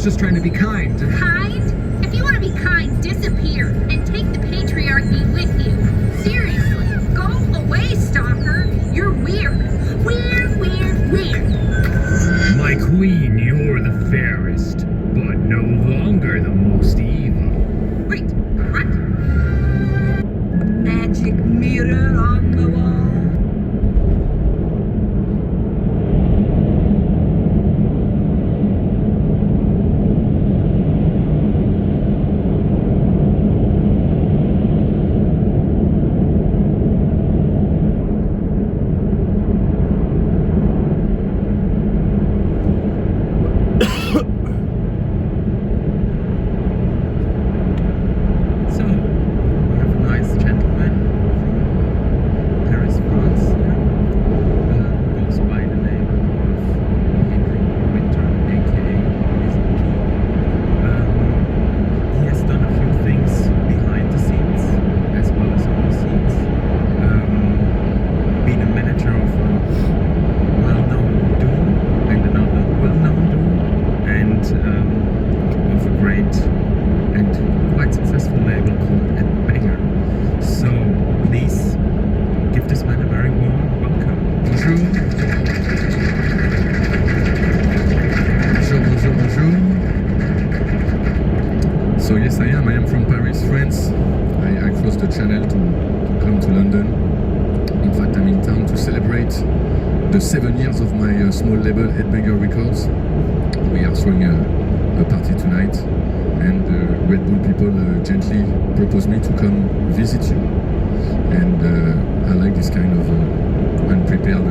just trying to be kind. Kind? If you want to be kind, disappear and take the patriarchy with you. Seriously, go away, stalker. You're weird. Weird, weird, weird. My queen, you're the fairest, but no longer the most evil. Wait, what? Magic mirror on the wall. So, we have a nice gentleman from Paris, France, here, who goes by the name of Henry Winter, aka Mr. P. He has done a few things behind the scenes, as well as on the scenes. Being a manager of a well-known duo and another well-known duo, and of a great and quite successful label called Ed Banger. So please give this man a very warm welcome. Bonjour. Bonjour. So yes, I am from Paris, France. I crossed the channel to come to London. In fact, I'm in town to celebrate the 7 years of my small label, Headbanger Records. We are throwing a party tonight, and Red Bull people gently proposed me to come visit you. And I like this kind of unprepared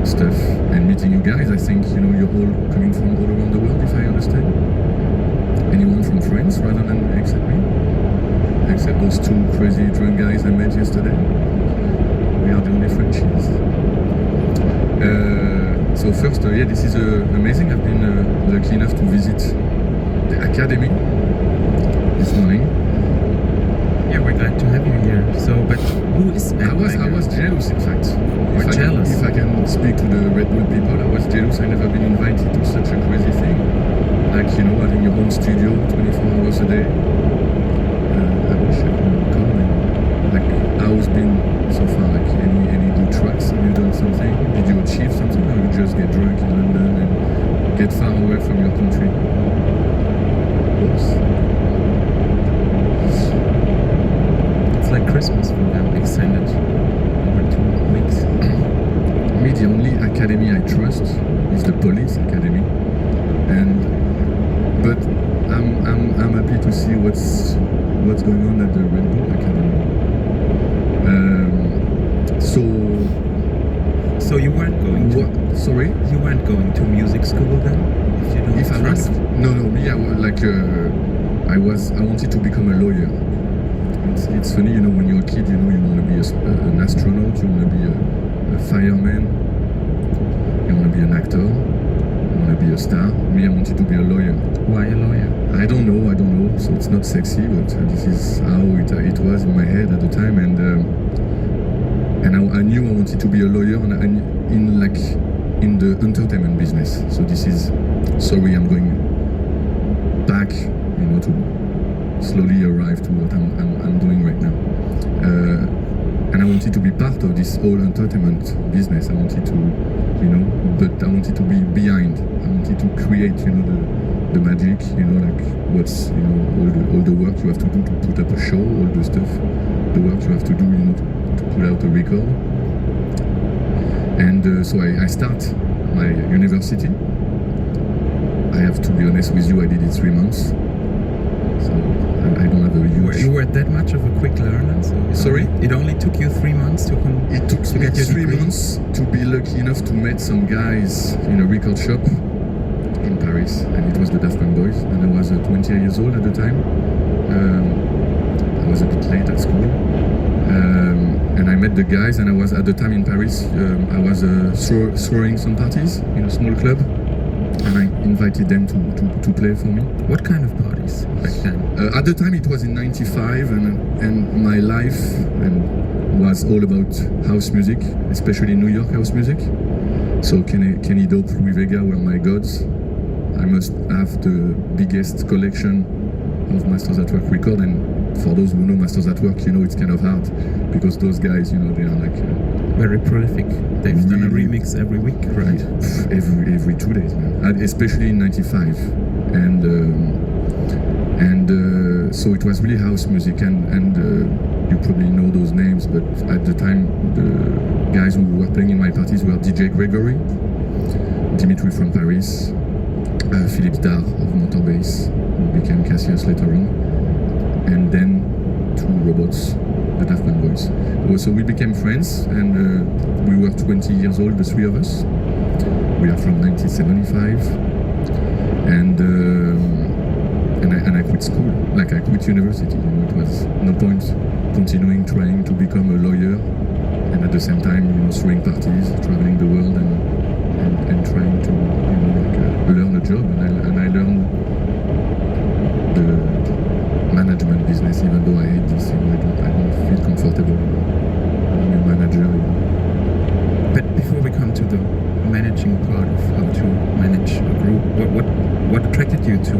stuff, and meeting you guys. I think you're all coming from all around the world, if I understand. Anyone from France rather than except me? Except those two crazy drunk guys I met yesterday. We are the only Frenchies. So first, this is amazing. I've been lucky enough to visit the Academy this morning. Yeah, we're glad to have you here. So, but who is Ed I Banger? was jealous, in fact. You're jealous? If I can speak to the Red Bull people, I was jealous. I never been invited to such a crazy thing. Like, having your own studio 24 hours a day. I wish I could come and, how's been so far? Like, any good tracks? Have you done something? Did you achieve something? Or you just get drunk in London and get far away from your country? Oops. It's like Christmas for them, extended over 2 weeks. Me, the only academy I trust is the police academy, but I'm happy to see what's going on at the Red Bull Academy. So you weren't going to? What? Sorry? You weren't going to music school then? If you don't If I trust? no, me, I was I wanted to become a lawyer. It's funny, when you're a kid, you want to be an astronaut, you want to be a fireman, you want to be an actor, you want to be a star. Me, I wanted to be a lawyer. Why a lawyer? I don't know. So it's not sexy, but this is how it was in my head at the time, and I knew I wanted to be a lawyer in the entertainment business. So this is, sorry, I'm going back, to slowly arrive to what I'm doing right now. And I wanted to be part of this whole entertainment business. I wanted to, but I wanted to be behind. I wanted to create, the magic, what's, all the work you have to do to put up a show, all the stuff, the work you have to do, to put out a record. And so I start my university. I have to be honest with you, I did it 3 months. So I don't have a huge... You were that much of a quick learner? So Sorry? It only took you 3 months to come. It took to me get your 3 degree? months to be lucky enough to meet some guys in a record shop in Paris, and it was the Daft Punk Boys, and I was 20 years old at the time. I was a bit late at school, and I met the guys, and I was at the time in Paris. I was throwing some parties in a small club, and I invited them to play for me. What kind of parties back then? At the time it was in '95, and my life was all about house music, especially New York house music. So Kenny Dope, Louis Vega were my gods. I must have the biggest collection of Masters at Work record, and for those who know Masters at Work, it's kind of hard because those guys, they are like Very prolific. They've done a Really? remix every week, right? every 2 days, man. And especially in '95, and so it was really house music, and you probably know those names, but at the time the guys who were playing in my parties were DJ Gregory, Dimitri from Paris, Philippe Dar of Motorbase, who became Cassius later on, and then two robots, the Daft Punk Boys. So we became friends, and we were 20 years old, the three of us. We are from 1975, and I quit school, like I quit university. It was no point continuing trying to become a lawyer, and at the same time, throwing parties, traveling the world, and trying to learn a job. And I learned the management business, even though I hate this. I don't feel comfortable being a manager. But before we come to the managing part of how to manage a group, what attracted you to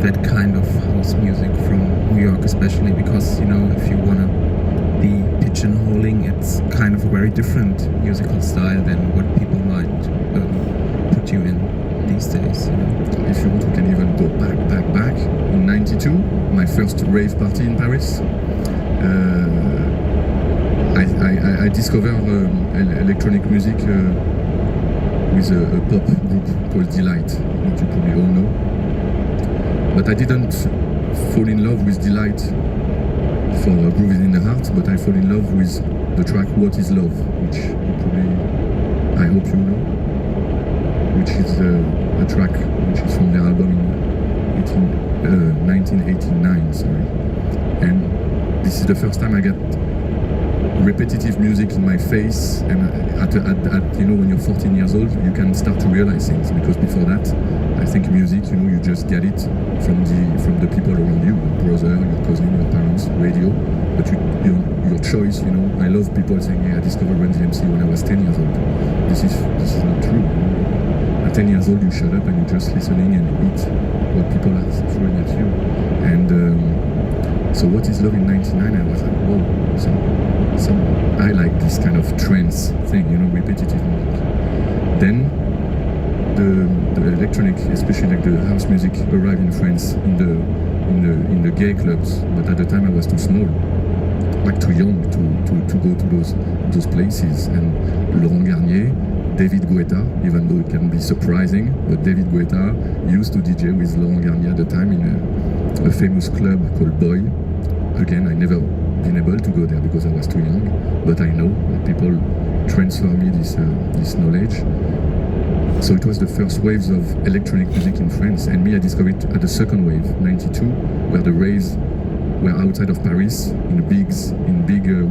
that kind of house music from New York, especially because if you wanna be pigeonholing, it's kind of a very different musical style than what people might put you in these days. If you want, we can even go back. In '92, my first rave party in Paris. I discovered electronic music with a pop group called Delight, which you probably all know. But I didn't fall in love with Delight for Groove is in the Heart, but I fall in love with the track What is Love, which you probably, I hope you know, which is a track which is from the album in 1989, sorry. And this is the first time I get repetitive music in my face, and when you're 14 years old, you can start to realize things, because before that, I think music, you just get it from the people around you, your brother, your cousin, your parents, radio, but your choice, I love people saying, hey, I discovered Run DMC when I was 10 years old. This is not true. At 10 years old, you shut up and you're just listening and eat what people are throwing at you. And so What is Love in '99, I was like, whoa, I like this kind of trance thing, repetitive music. Then the electronic, especially like the house music, arrived in France in the gay clubs, but at the time I was too small, like too young to go to those places. And Laurent Garnier, David Guetta, even though it can be surprising, but David Guetta used to DJ with Laurent Garnier at the time in a famous club called Boy. Again, I never been able to go there because I was too young, but I know that people transfer me this knowledge. So it was the first waves of electronic music in France, and me, I discovered it at the second wave, '92, where the raves were outside of Paris in big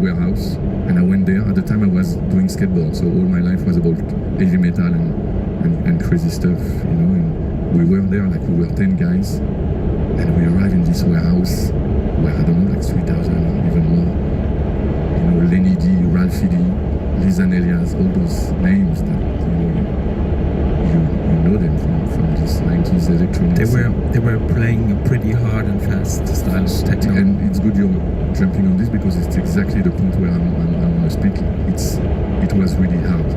warehouse, and I went there. At the time, I was doing skateboard, so all my life was about heavy metal and crazy stuff, And we were there, like we were 10 guys, and we arrived in this warehouse where I don't know, like 3,000 or even more. Lenny D, Ralphie D, Lisan Elias, all those names that you know them from this 90s electronic. They were playing a pretty hard and fast style of techno. And it's good you're jumping on this, because it's exactly the point where I'm going to speak. It was really hard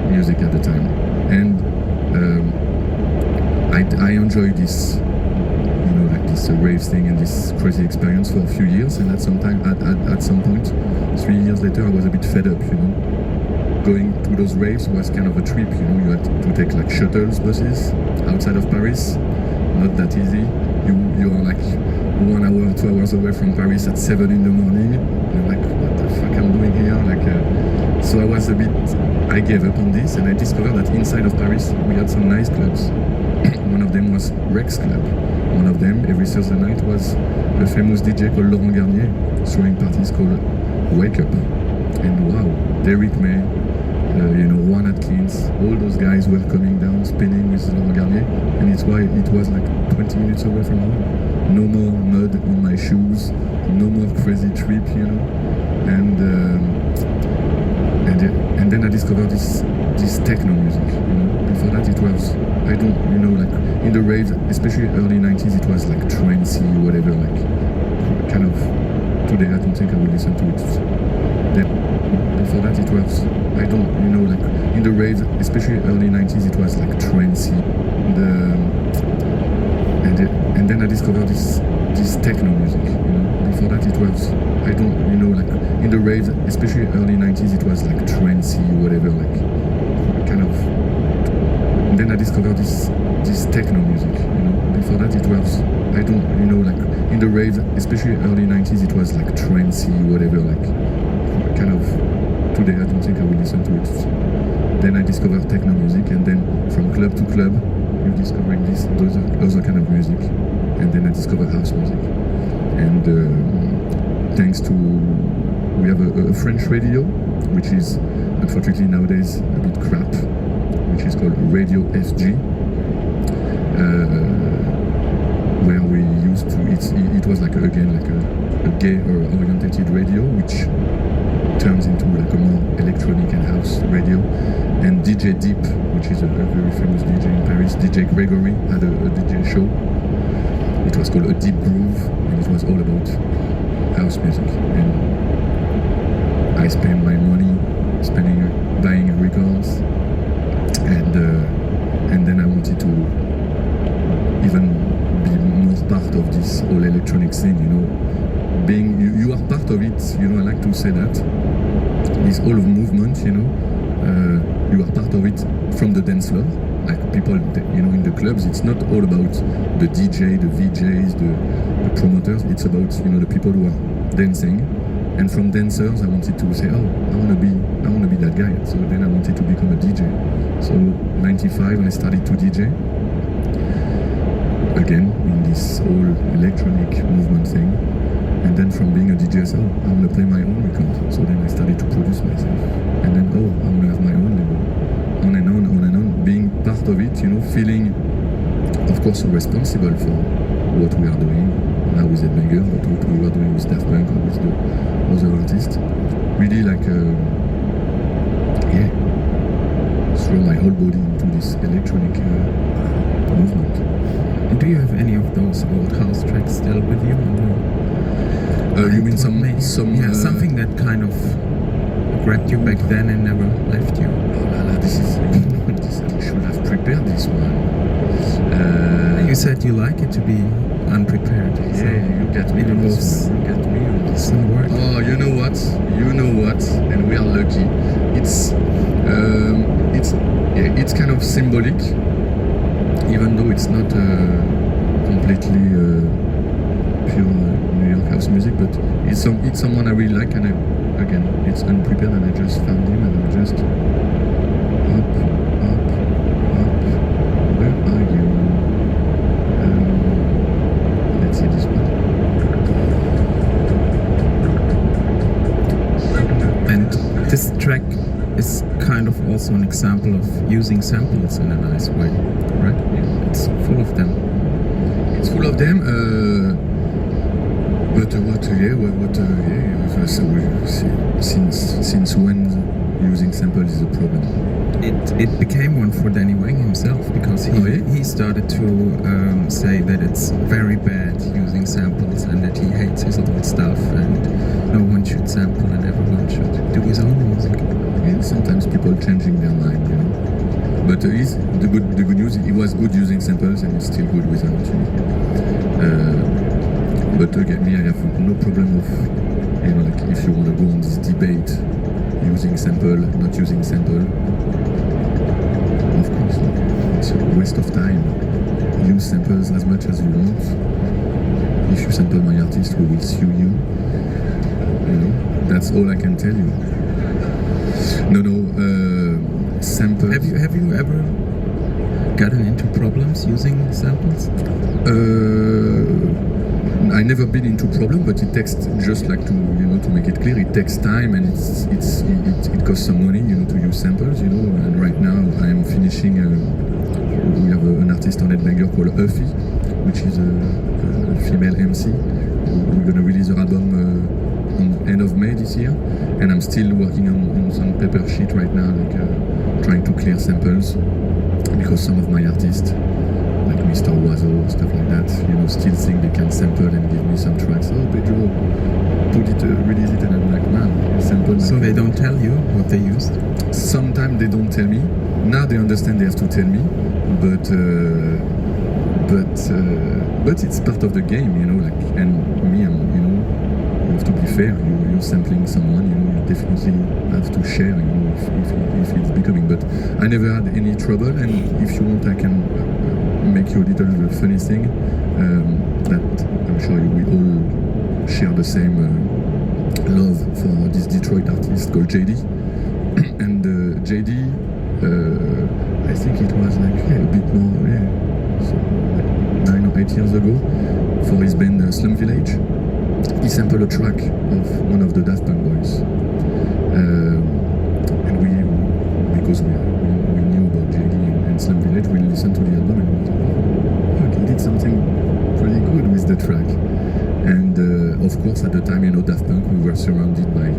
music at the time, and I enjoyed this, like this rave thing and this crazy experience for a few years. And at some point, 3 years later, I was a bit fed up. Going to those raves was kind of a trip, you had to take like shuttles, buses outside of Paris, not that easy. You are like 1 hour, 2 hours away from Paris at 7 in the morning. You're like, what the fuck I'm doing here? So I gave up on this, and I discovered that inside of Paris, we had some nice clubs. One of them was Rex Club. One of them, every Thursday night, was a famous DJ called Laurent Garnier, throwing parties called Wake Up. And wow, Derrick May, Juan Atkins, all those guys were coming down, spinning with Laurent Garnier, and it's why it was like 20 minutes away from home. No more mud on my shoes, no more crazy trip, And then I discovered this techno music. Before that, it was, I don't, like in the rave, especially early 90s, it was like trancey, whatever, like kind of. Today, I don't think I will listen to it. Then, before that, it was, I don't, like in the rave, especially early 90s, it was like trancey. And then I discovered this techno music. Before that, it was, I don't, like in the rave, especially early 90s, it was like trancey, whatever, like kind of. And then I discovered this techno music. Before that, it was, I don't, like in the rave, especially early 90s, it was like trancey, whatever, like kind of. Today, I don't think I will listen to it. Then I discovered techno music, and then from club to club, you discovering those other kind of music, and then I discovered house music. And thanks to, we have a French radio, which is unfortunately nowadays a bit crap, which is called Radio FG, where we used to, it was like a gay or orientated radio, which turns into like a more electronic and house radio. And DJ Deep, which is a very famous DJ in Paris, DJ Gregory, had a DJ show. It was called A Deep Groove, and it was all about house music. And I spent my money buying records, and then I wanted to even be more part of this whole electronic scene. Being you are part of it. I like to say that this whole movement. You are part of it from the dance floor, like people, in the clubs. It's not all about the DJ, the VJs, the promoters. It's about, the people who are dancing. And from dancers, I wanted to say, oh, I want to be that guy. So then I wanted to become a DJ. So 95, I started to DJ. Again, in this whole electronic movement thing. And then from being a DJ, I said, oh, I want to play my own record. So then I started to produce myself. And then, oh, I want to have my own label. On and on, being part of it, feeling, of course, responsible for what we are doing now with Headbanger, but what we were doing with Daft Punk or with the other artists. Really like, throw my whole body into this electronic movement. And do you have any of those old house tracks still with you? You mean something that kind of grabbed you back then and never left you? This is I should have prepared this one. You said you like it to be unprepared. Yeah, so you get me on this one. You get me on this one. Word. Oh, you know what? And we are lucky. It's kind of symbolic, even though it's not completely pure New York house music, but it's someone I really like, and again, it's unprepared, and I just found him, and I'm just up. Where are you? Let's see this one. And this track is kind of also an example of using samples in a nice way, right? Yeah. It's full of them. But so since when using samples is a problem? It became one for Danny Wang himself, because he started to say that it's very bad using samples and that he hates his old stuff and no one should sample and everyone should do his own music. Yeah, sometimes people changing their mind, you know. But the good news, he was good using samples and he's still good without, you know. But again, me, I have no problem of, you know, like if you want to go on this debate, using sample, not using sample, of course, it's a waste of time. Use samples as much as you want. If you sample my artist, we will sue you. You know, that's all I can tell you. Samples. Have you ever gotten into problems using samples? I never been into problem, but it takes, just like to make it clear, it takes time and it costs some money, you know, to use samples, you know. And right now I am finishing. We have an artist on Headbanger called Uffy, which is a female MC. We're gonna release her album on end of May this year, and I'm still working on some paper sheet right now, like trying to clear samples, because some of my artists, like Mr. Oizo, stuff like that, still think they can sample and give me some tracks. Oh, Pedro, put it, release it, and I'm like, man, you sample. So they don't tell you what they used? Sometimes they don't tell me. Now they understand they have to tell me, but it's part of the game, and me, you have to be fair. You're sampling someone, you definitely have to share, if it's becoming. But I never had any trouble, and if you want, I can make you a little funny thing that I'm sure we all share the same love for this Detroit artist called JD. And JD, I think it was like a bit more, so like 9 or 8 years ago, for his band Slum Village. He sampled a track of one of the Daft Punk boys, and because we knew about JD and Slum Village, we listened to the album and we was like, look, he did something pretty good with the track. And of course, at the time, Daft Punk, we were surrounded by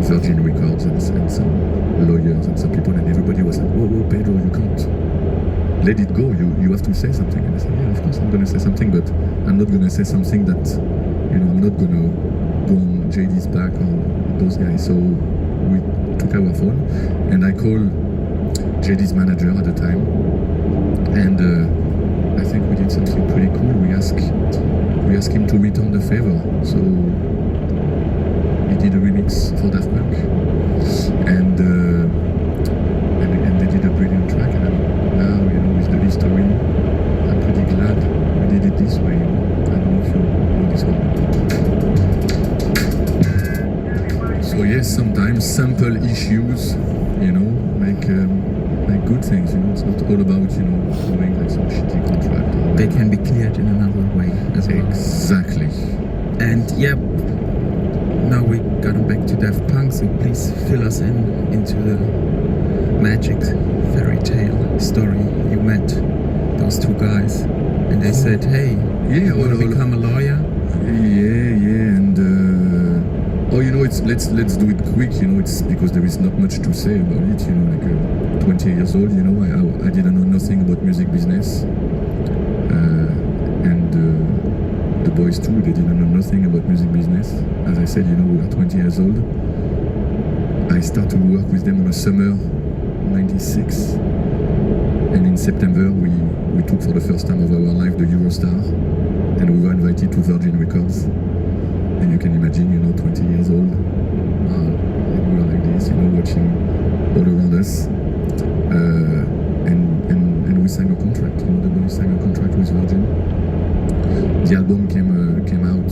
Virgin Records and some lawyers and some people, and everybody was like, whoa, Pedro, you can't let it go, you have to say something. And I said, yeah, of course I'm going to say something, but I'm not going to say something that, I'm not going to go on JD's back or those guys. So we took our phone, and I called JD's manager at the time, and I think we did something pretty cool. We asked him to return the favor. So he did a remix for Daft Punk, and they did a brilliant track. And now, with the history, I'm pretty glad we did it this way. I don't know if you know this one. So yes, sometimes sample issues, make good things. It's not all about doing like some shitty contract. They can be cleared in another way as well. Exactly. And yeah, now we got back to Daft Punk, so please fill us into the magic fairy tale story. You met those two guys, and they said, "Hey, you want to become a lawyer?" Yeah, and let's do it quick. It's because there is not much to say about it. 20 years old. I didn't know nothing about music business, and the boys too. They didn't know nothing about music business. As I said, we are 20 years old. I started to work with them on a summer '96, and in September we took for the first time of our life the Eurostar, and we were invited to Virgin Records. And you can imagine, 20 years old, and we were like this, watching all around us, and we signed a contract. The boys signed a contract with Virgin. The album came out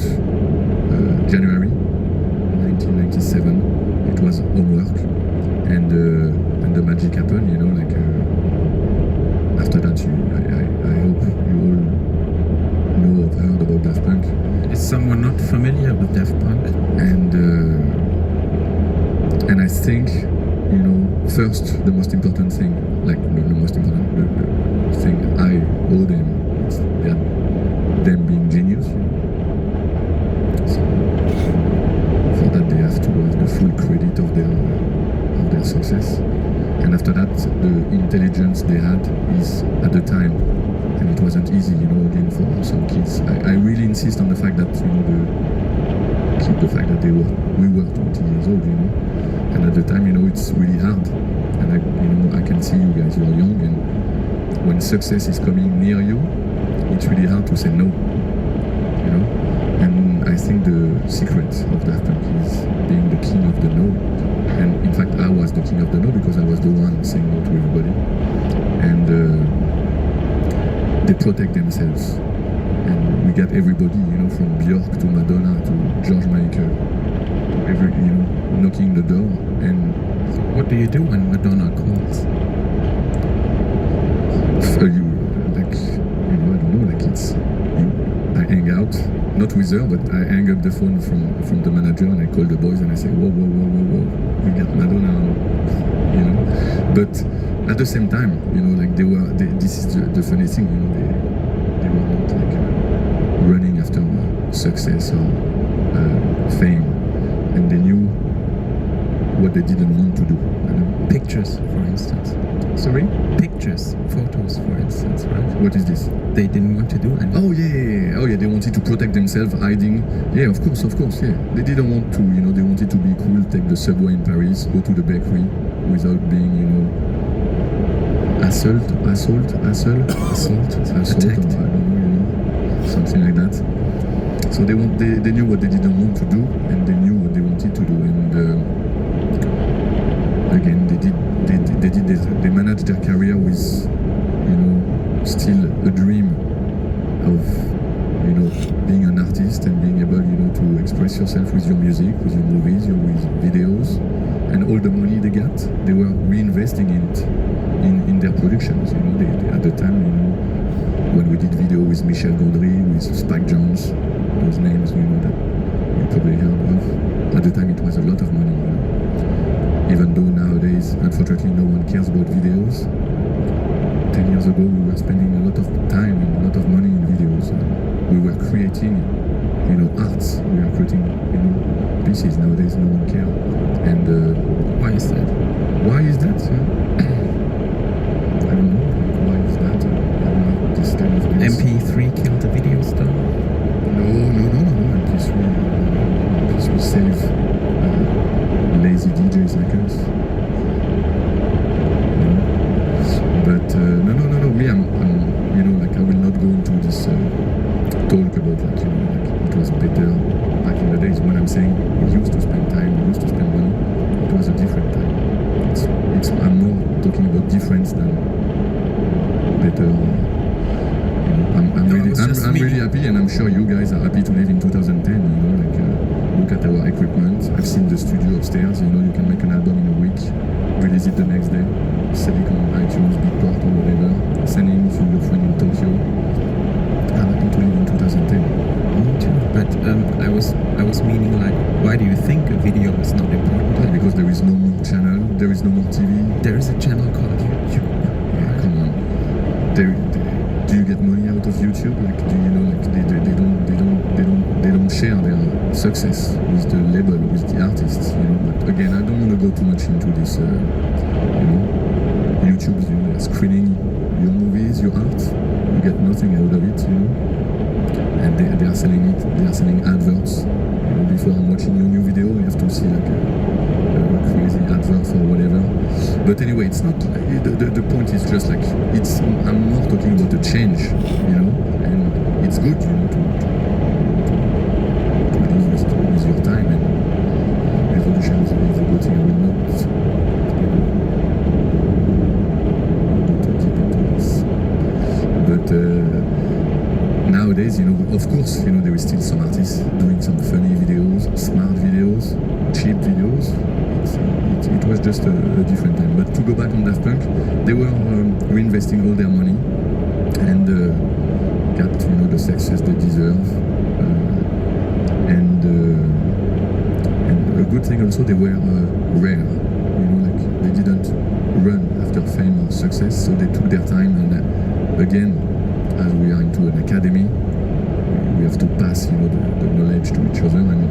January 1997. It was homework, and the magic happened. After that, I hope you all know or heard about Daft Punk. Is someone not familiar with Daft Punk? And I think, first, the most important thing, the thing I owe them is them being genius. So for that they have to have the full credit of their success. And after that, the intelligence they had is at the time, and it wasn't easy, again for some kids. I really insist on the fact that, the fact that we were 20 years old, and at the time, it's really hard. And I can see you guys, you're young, and when success is coming near you, it's really hard to say no, And I think the secret of Daft Punk is being the king of the no. And in fact, I was the king of the no because I was the one saying no to everybody. And they protect themselves. And we got everybody, from Björk to Madonna to George Michael, to knocking the door. And so what do you do when Madonna calls? I hang out, not with her, but I hang up the phone from the manager and I call the boys and I say, whoa, we got Madonna, But at the same time, this is the funny thing, they were not running after success or fame. and they knew what they didn't want to do. You know? Pictures, for instance. Sorry? Pictures, photos, for instance, right? What is this? They didn't want to do anything. Oh yeah. Oh yeah, they wanted to protect themselves, hiding. Yeah, of course, yeah. They didn't want to, you know, they wanted to be cool, take the subway in Paris, go to the bakery without being, you know, assault, Attacked. or I don't know, you know, something like that. So they knew what they didn't want to do, and they knew what they wanted to do, and again, they managed their career with, you know, still a dream of, you know, being an artist and being able, you know, to express yourself with your music, with your movies, with videos, and all the money they got, they were reinvesting it in their productions. You know, they at the time, you know, when we did video with Michel Gondry, with Spike Jonze, those names, you know, that you probably heard of. At the time, it was a lot of money. You know? Even though nowadays, unfortunately, no one cares about videos. 10 years ago, we were spending a lot of time and a lot of money in videos. We were creating, you know, arts. We were creating, you know, pieces. Nowadays, no one cares. And Why is that? why is that? I don't know. Why is that? I don't know. This kind of things. MP3 killed the video star? No. MP3 save lazy DJs like us. You know? But no. Me, I'm, you know, like I will not go into this talk about like, you know, like it was better back in the days. When I'm saying we used to spend time, we used to spend money, it was a different time. I'm more talking about difference than better. You know, I'm really happy, and I'm sure you guys are happy to live in 2010. You know, like look at our equipment. I've seen the studio upstairs. You know, you can make an album in a week, release it the next day, sell it on iTunes, Beatport, or whatever, sending it to your friend in Tokyo. I'm happy to live in 2010. Me too. But I was meaning like, why do you think a video is not important? Because there is no more channel, there is no more TV. There is a channel called YouTube. Yeah, come on. Do you get money out of YouTube? Like, do you know? Like, they don't share their success with the label, with the artists. You know. But again, I don't want to go too much into this. You know, YouTube. You know, they're screening your movies, your art. You get nothing out of it. You know, and they are selling it. They are selling adverts. You know, before I'm watching your new video, you have to see like a crazy advert or whatever. But anyway, it's not like, the point is just like I'm more talking about the change, you know, and it's good, you know, to live with your time, and evolution is a good thing. I will not, you know, go too deep into this. But nowadays, you know, of course, you know, there is still some artists doing some funny videos, smart videos, cheap videos. It was just a different time. But to go back on Daft Punk, they were reinvesting all their money and got, you know, the success they deserve. And a good thing also, they were rare. You know, like they didn't run after fame or success, so they took their time. And again, as we are into an academy, we have to pass, you know, the knowledge to each other. And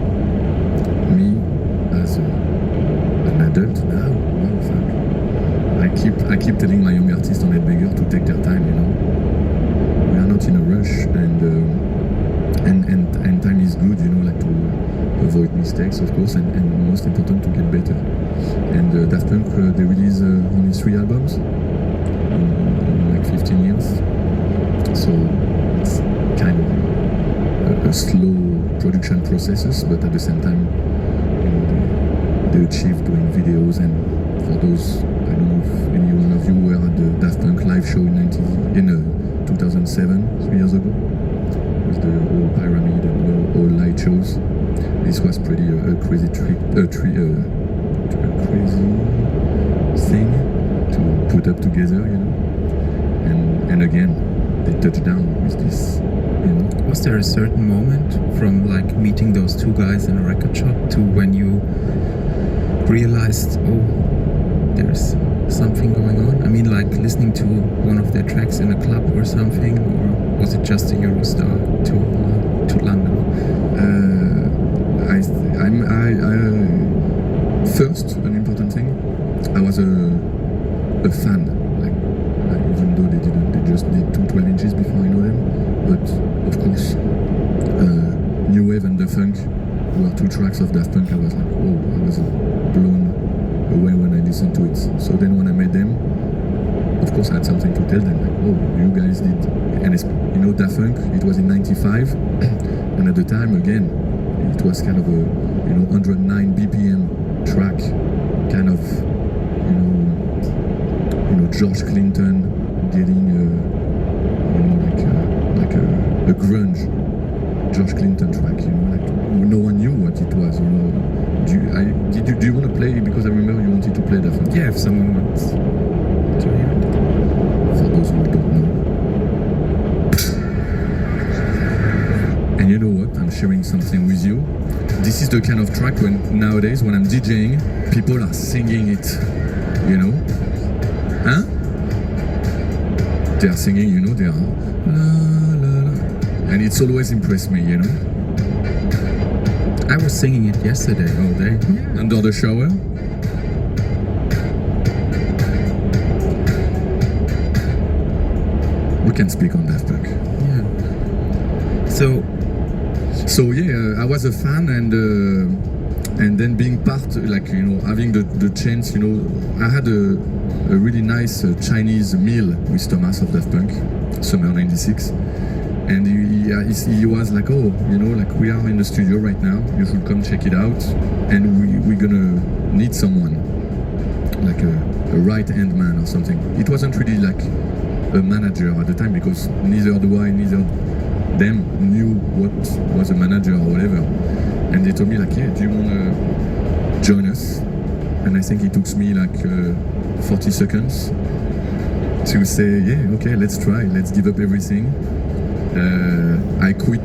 me, as an adult now, well, fuck. I keep telling my young artists on Headbanger to take their time. You know, we are not in a rush, and time is good. You know, like to avoid mistakes, of course, and most important to get better. And Daft Punk, they release only 3 albums in like 15 years, so it's kind of a slow production processes, but at the same time, you know, they achieved doing videos. And for those, I don't know if any one of you were at the Daft Punk live show in 2007, 3 years ago, with the whole pyramid and all light shows. This was pretty a crazy crazy thing to put up together, you know. And again, they touched down with this, you know. Was there a certain moment from like meeting those 2 guys in a record shop to when you realized, oh, there's something going on? I mean, like listening to one of their tracks in a club or something, or was it just a Eurostar to London? first, an important thing, I was a fan. Like even though they just did 12 inches before I know them, but of course, New Wave and The Funk were two tracks of Daft Punk. I was like, oh, I was blown away when I listened to it. So then when I met them, of course I had something to tell them, like, oh, you guys did, and it's, you know, Daft Punk, it was in 95, and at the time, again, it was kind of a, you know, 109 BPM track, kind of, you know, George Clinton getting, you know, like a grunge George Clinton track, you know, like no one knew what it was, you know. Do you want to play, because I remember you wanted to play Daft Punk? Yeah, if someone wants to hear it. For those who don't know. And you know what? I'm sharing something with you. This is the kind of track when nowadays, when I'm DJing, people are singing it. You know? Huh? They are singing, you know, they are la la la. And it's always impressed me, you know? I was singing it yesterday all day. Yeah. Under the shower. We can speak on Daft Punk. Yeah. So yeah, I was a fan, and then being part, like, you know, having the chance, you know, I had a really nice Chinese meal with Thomas of Daft Punk, summer '96, and he was like, oh, you know, like, we are in the studio right now, you should come check it out, and we're gonna need someone, like a right-hand man or something. It wasn't really like a manager at the time, because neither them knew what was a manager or whatever, and they told me like, yeah, do you want to join us? And I think it took me like 40 seconds to say, yeah, okay, let's try, let's give up everything. I quit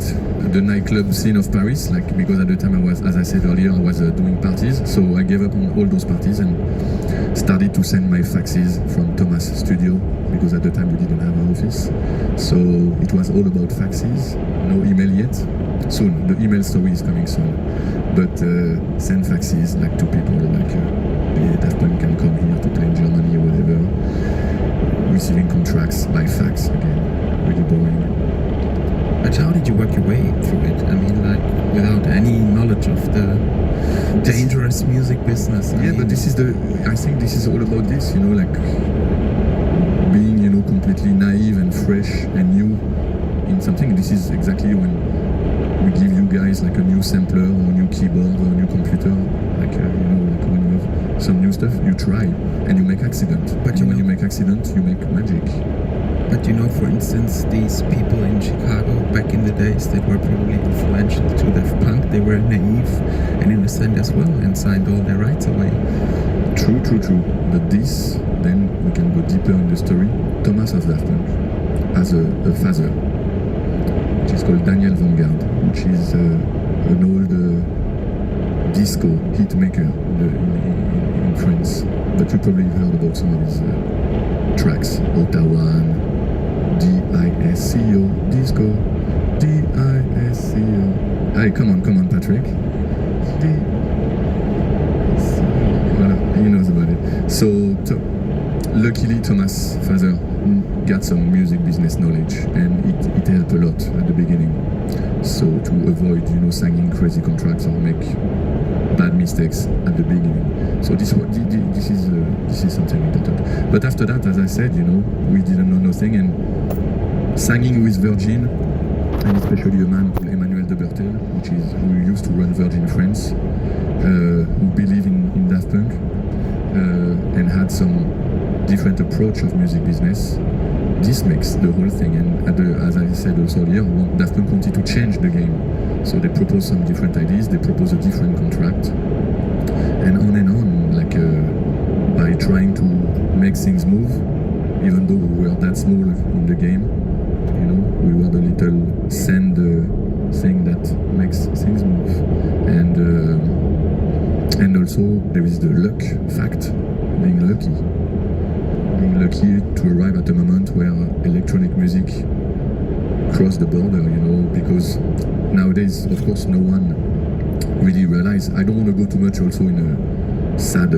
the nightclub scene of Paris, like, because at the time I was, as I said earlier, I was doing parties, so I gave up on all those parties and started to send my faxes from Thomas' studio, because at the time we didn't have an office. So it was all about faxes, no email yet. Soon, the email story is coming soon. But send faxes, like, to people, like, yeah, Daft Punk can come here to play in Germany or whatever. Receiving contracts by fax, again, really boring. But how did you work your way through it? I mean, like, without any knowledge of the dangerous music business. I mean, But I think this is all about this, you know, like, being, you know, completely naive and fresh and new in something. This is exactly when we give you guys like a new sampler or a new keyboard or a new computer, like, you know, like when you have some new stuff, you try and you make accident. But when you make accident, you make magic. But you know, for instance, these people in Chicago back in the days that were probably influential to Daft Punk, they were naive and innocent as well and signed all their rights away. True. But this, then we can go deeper in the story. Thomas of Daft Punk has a father, which is called Daniel Vanguard, which is an old disco hit maker in France. But you probably heard about some of his tracks. Ottawa, D-I-S-C-O, disco, D-I-S-C-O. Hey, come on, Patrick. Voilà, he knows about it. So, luckily, Thomas' father got some music business knowledge, and it helped a lot at the beginning. So, to avoid, you know, signing crazy contracts or make bad mistakes at the beginning. So this is something important. But after that, as I said, you know, we didn't know nothing, and signing with Virgin, and especially a man called Emmanuel de Bertel, who used to run Virgin France, who believed in Daft Punk, and had some different approach of music business. This makes the whole thing, and as I said also earlier, Daft Punk wanted to change the game. So they proposed some different ideas, they proposed a different contract, and on, like, by trying to make things move, even though we were that small in the game, you know, we were the little sand thing that makes things move. And also there is the luck fact, being lucky to arrive at a moment where electronic music crossed the border, you know, because nowadays, of course, no one really realize. I don't want to go too much also in a sad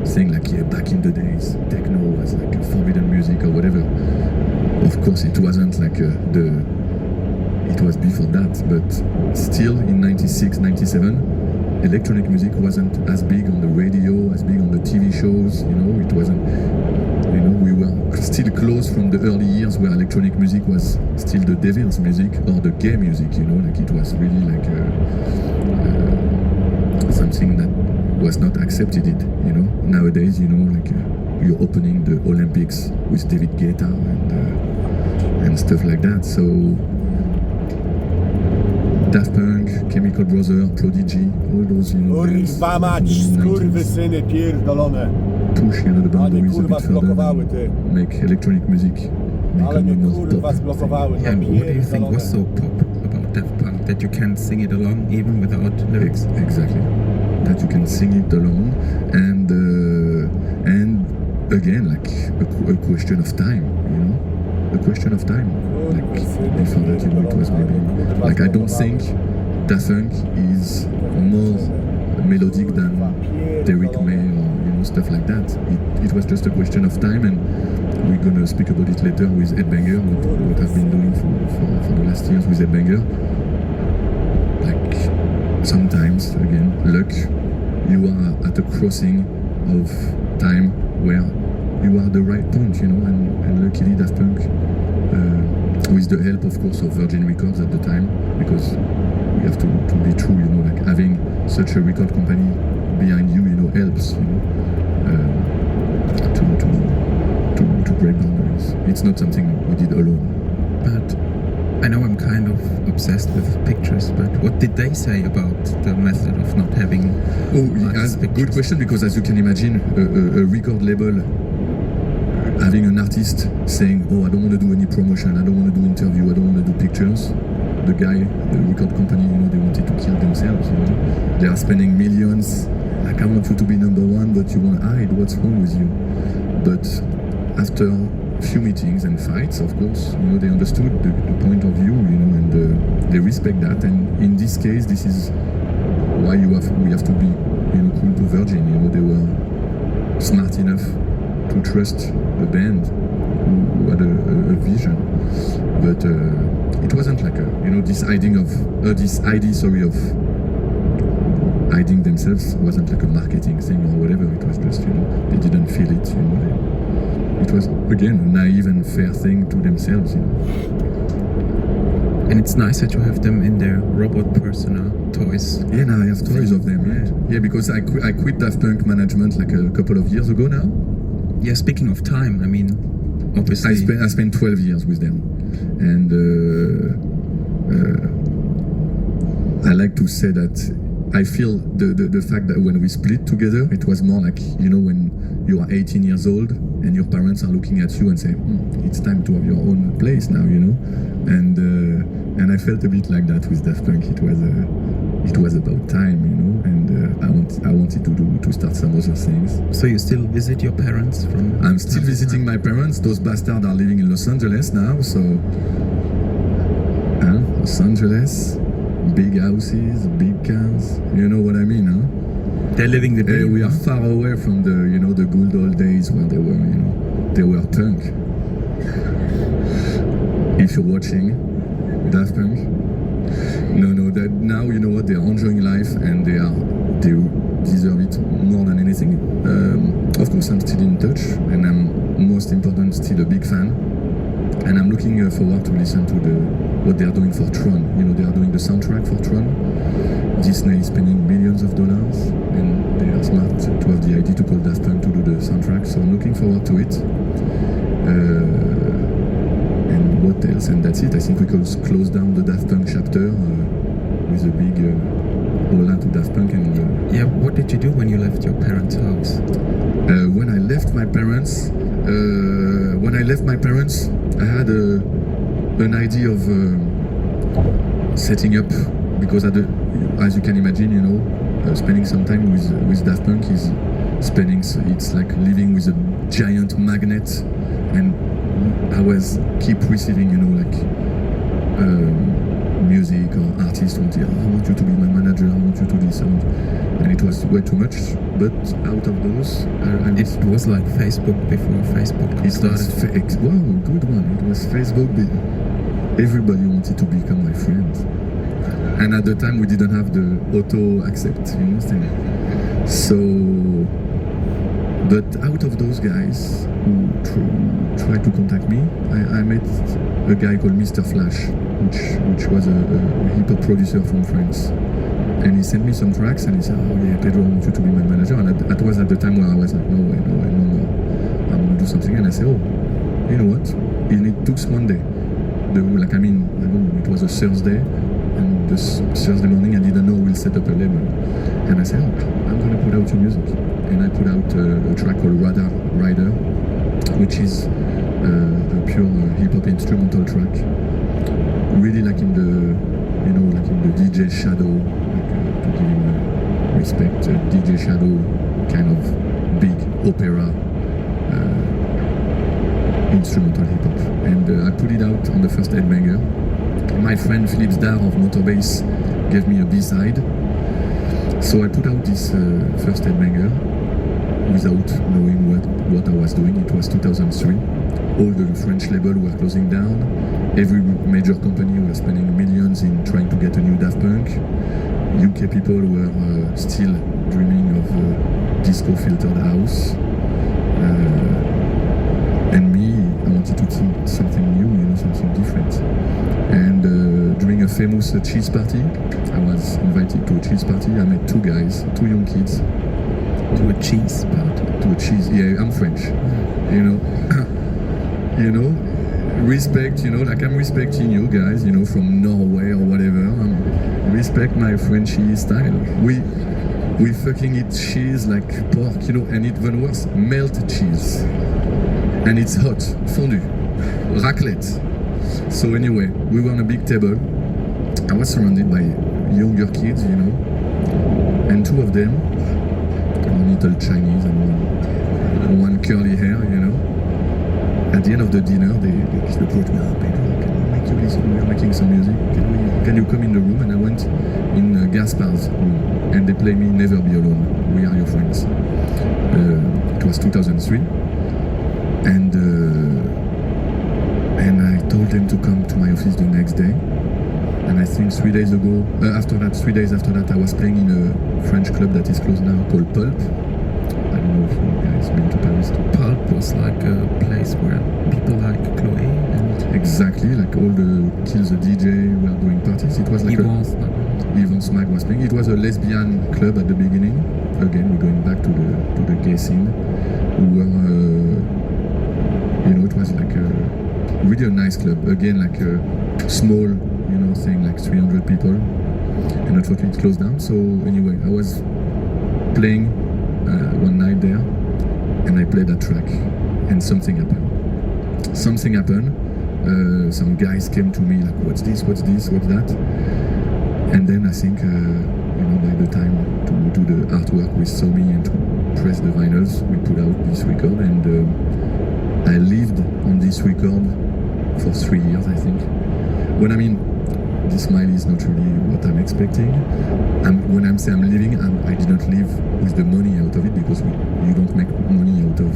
thing like back in the days techno was like a forbidden music or whatever. Of course it wasn't like it was before that, but still in 96, 97 electronic music wasn't as big on the radio, as big on the TV shows, it wasn't, we were still close from the early years where electronic music was still the devil's music or the gay music, like it was really like something that was not accepted Nowadays, like you're opening the Olympics with David Guetta and stuff like that. So Daft Punk, Chemical Brothers, Prodigy, all those, bands Kurwa mać, skurwysyny pierdolone. push, the boundaries a kurwa bit further zblokowały, ty. and make electronic music Ale become mnie more kurwa pop. zblokowały. Yeah, no and what do you think pierdolone. was so pop about Daft Punk that you can't sing it along even without lyrics? Exactly. That you can sing it alone, and again, like a question of time, a question of time. Like before that, it was maybe like I don't think Daft Punk is more melodic than Derrick May or stuff like that. It was just a question of time, and we're gonna speak about it later with Ed Banger, what I've been doing for the last years with Ed Banger. Like sometimes, again, luck, you are at a crossing of time where you are at the right point, and luckily Daft Punk, with the help, of course, of Virgin Records at the time, because we have to be true, like having such a record company behind you, helps, to break boundaries. It's not something we did alone. But I know I'm kind of obsessed with pictures, but what did they say about the method of not having That's a good question, because as you can imagine, a record label having an artist saying, I don't want to do any promotion, I don't want to do interview, I don't want to do pictures. The record company, they wanted to kill themselves, They are spending millions, like I want you to be number one, but you want to hide what's wrong with you. But after few meetings and fights, of course, they understood the point of view, and they respect that. And in this case, this is why we have to be, cool to Virgin. They were smart enough to trust the band who had a vision. But it wasn't like this idea of hiding themselves wasn't like a marketing thing or whatever. It was just, they didn't feel it. It was, again, a naive and fair thing to themselves. And it's nice that you have them in their robot persona toys. Yeah, now I have toys of them, yeah. Yeah, because I quit Daft Punk management like a couple of years ago now. Yeah, speaking of time, I mean, obviously... I spent 12 years with them. And I like to say that I feel the fact that when we split together, it was more like, when you are 18 years old and your parents are looking at you and say, it's time to have your own place now, And I felt a bit like that with Daft Punk. It was about time, and I wanted to start some other things. So you still visit your parents from... I'm still visiting my parents. Those bastards are living in Los Angeles now, so... Los Angeles, big houses, big cars, you know what I mean, huh? They're living the dream. We are far away from the, the good old days when they were punk. If you're watching Daft Punk, no, that now you know what, they are enjoying life and they deserve it more than anything. Of course, I'm still in touch, and I'm most important still a big fan. And I'm looking forward to listen to what they are doing for Tron. They are doing the soundtrack for Tron. Disney is spending millions of dollars, and they are smart to have the idea to call Daft Punk to do the soundtrack. So I'm looking forward to it. And what else? And that's it. I think we could close down the Daft Punk chapter with a big hola to Daft Punk. And yeah, what did you do when you left your parents' house? When I left my parents, I had an idea of setting up, because as you can imagine, spending some time with Daft Punk is it's like living with a giant magnet, and I was keep receiving, music or artist wanted, I want you to be my manager, I want you to do this, and it was way too much. But out of those, It was like Facebook before Facebook started. wow, good one. It was Facebook. Everybody wanted to become my friend, and at the time we didn't have the auto accept, thing. So, but out of those guys who tried to contact me, I met a guy called Mr. Flash, which was a hip-hop producer from France. And he sent me some tracks and he said, oh yeah, Pedro, I want you to be my manager. And that was at the time where I was like, no way, no more. I'm gonna do something. And I said, oh, you know what? And it took one day. I don't know, it was a Thursday, and this Thursday morning I didn't know we'll set up a label. And I said, oh, I'm gonna put out your music. And I put out a track called Radar Rider, which is a pure hip-hop instrumental track. Really like in the DJ Shadow, to give him respect, DJ Shadow kind of big opera instrumental hip-hop. And I put it out on the first Headbanger. My friend Philippe Zdar of Motorbase gave me a B-side. So I put out this first Headbanger without knowing what I was doing. It was 2003. All the French labels were closing down. Every major company was spending millions in trying to get a new Daft Punk. UK people were still dreaming of disco filtered house. And me, I wanted to think something new, something different. And during a famous cheese party, I was invited to a cheese party. I met two guys, two young kids. To a cheese party. To a cheese, yeah, I'm French. Respect, like I'm respecting you guys, from Norway or whatever. Respect my Frenchy style. We fucking eat cheese like pork, and even worse, melt cheese. And it's hot, fondue, raclette. So anyway, we were on a big table. I was surrounded by younger kids, and two of them, one little Chinese and one curly hair, At the end of the dinner, they approached me, Pedro, can we make you listen? We are making some music. Can you come in the room? And I went in Gaspar's room, and they play me Never Be Alone, We Are Your Friends. It was 2003. And I told them to come to my office the next day. And I think 3 days after that, I was playing in a French club that is closed now called Pulp. I don't know if you guys been to Paris too. Pulp was like a place where people like Chloe and exactly, like all the Kills the DJ were doing parties. It was like Yvonne Smag was playing. It was a lesbian club at the beginning. Again, we're going back to the gay scene. We were, it was like really a nice club. Again, like a small, thing, like 300 people. And unfortunately, it closed down. So anyway, I was playing one night there, and I played that track, and something happened. Some guys came to me like, what's this, what's that? And then I think, by the time to do the artwork with Somi and to press the vinyls, we put out this record, and I lived on this record for 3 years, I think. This smile is not really what I'm expecting. When I'm saying I'm living, I didn't live with the money out of it, because you don't make money out of,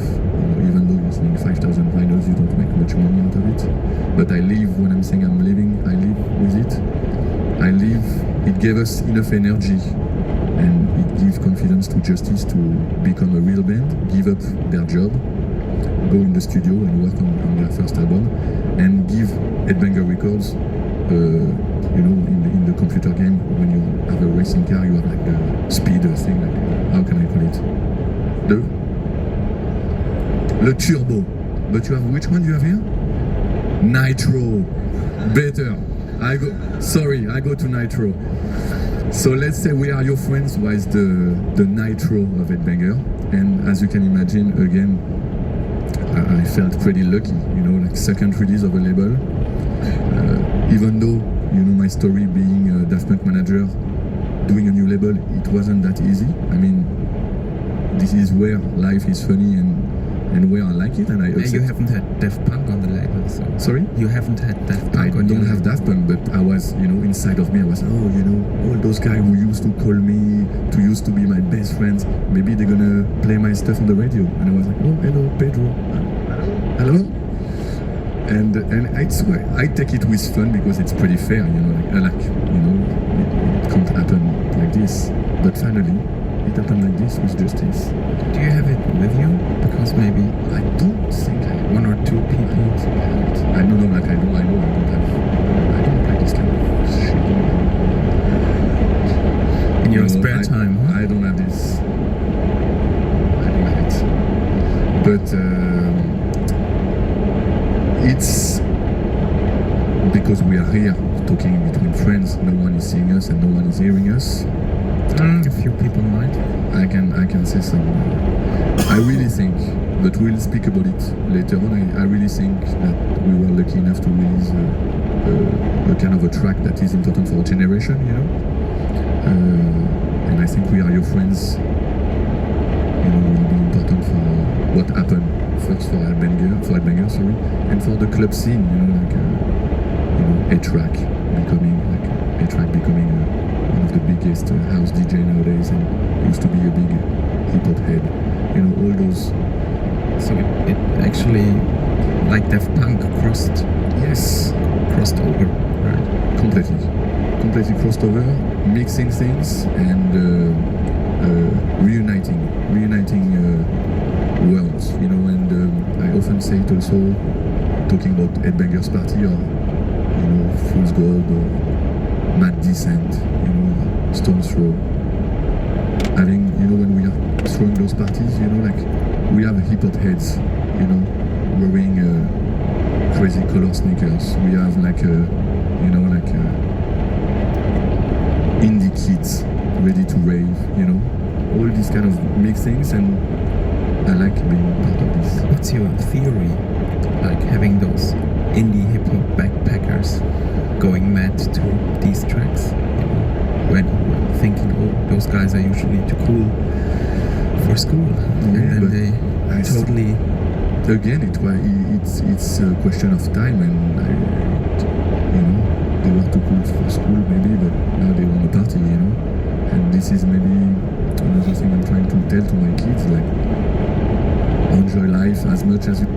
even though you're selling 5,000 vinyls, you don't make much money out of it. But I live, when I'm saying I'm living, I live with it. It gave us enough energy, and it gave confidence to Justice to become a real band, give up their job, go in the studio and work on their first album, and give Headbanger Records in the computer game, when you have a racing car, you have like the speed thing, like, how can I call it? The turbo. But you have, which one do you have here? Nitro. Better. I go to Nitro. So let's say We Are Your Friends was the Nitro of Headbanger. And as you can imagine, again, I felt pretty lucky, like second release of a label. Even though, my story being a Daft Punk manager, doing a new label, it wasn't that easy. This is where life is funny, and and where I like it, and I Yeah, accept. you haven't had Daft Punk on the label, so Sorry? you haven't had Daft I Punk on don't your have Daft Punk, but I was, inside of me, I was, all those guys who used to call me, to used to be my best friends, maybe they're gonna play my stuff on the radio. And I was like, oh, hello, Pedro. Hello? And I take it with fun because it's pretty fair, it can't happen like this. But finally, it happened like this with Justice. Do you have it with you? Because maybe I don't think I one or two people. I know I don't like this kind of shit. In your You know, spare time, huh? I don't have this. I don't have it. But it's because we are here talking between friends. No one is seeing us and no one is hearing us. A few people might. I can say some. I really think, but we'll speak about it later on. I really think that we were lucky enough to release a kind of a track that is important for our generation, and I think We Are Your Friends, will be important for what happened first for Headbanger, sorry, and for the club scene, A-Track becoming one of the biggest house DJ nowadays, and used to be a big hip-hop head. All those. So it actually, like Daft Punk, crossed over, right? Completely crossed over, mixing things and reuniting worlds, and I often say it also, talking about Headbangers Party or, Fool's Gold or Mad Descent, Stone's Throw. Having, when we are throwing those parties, we have hip-hop heads, wearing crazy color sneakers. We have indie kids ready to rave, all these kind of mixed things, and I like being part of this. What's your theory, like having those indie hip-hop backpackers going mad to these tracks? When thinking, those guys are usually too cool for school, and then they totally. Again, it's a question of time, and they were too cool for school maybe, but now they want to party, and this is maybe another thing I'm trying to tell to my kids, like, enjoy life as much as you.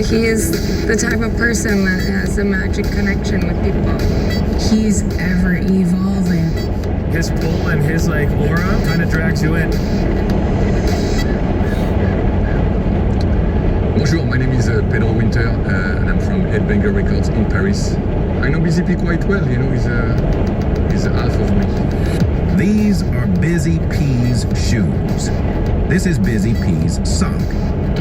He is the type of person that has a magic connection with people. He's ever evolving. His pull and his aura kind of drags you in. Bonjour, my name is Pedro Winter, and I'm from Headbanger Records in Paris. I know Busy P quite well, he's half of me. These are Busy P's shoes. This is Busy P's sock.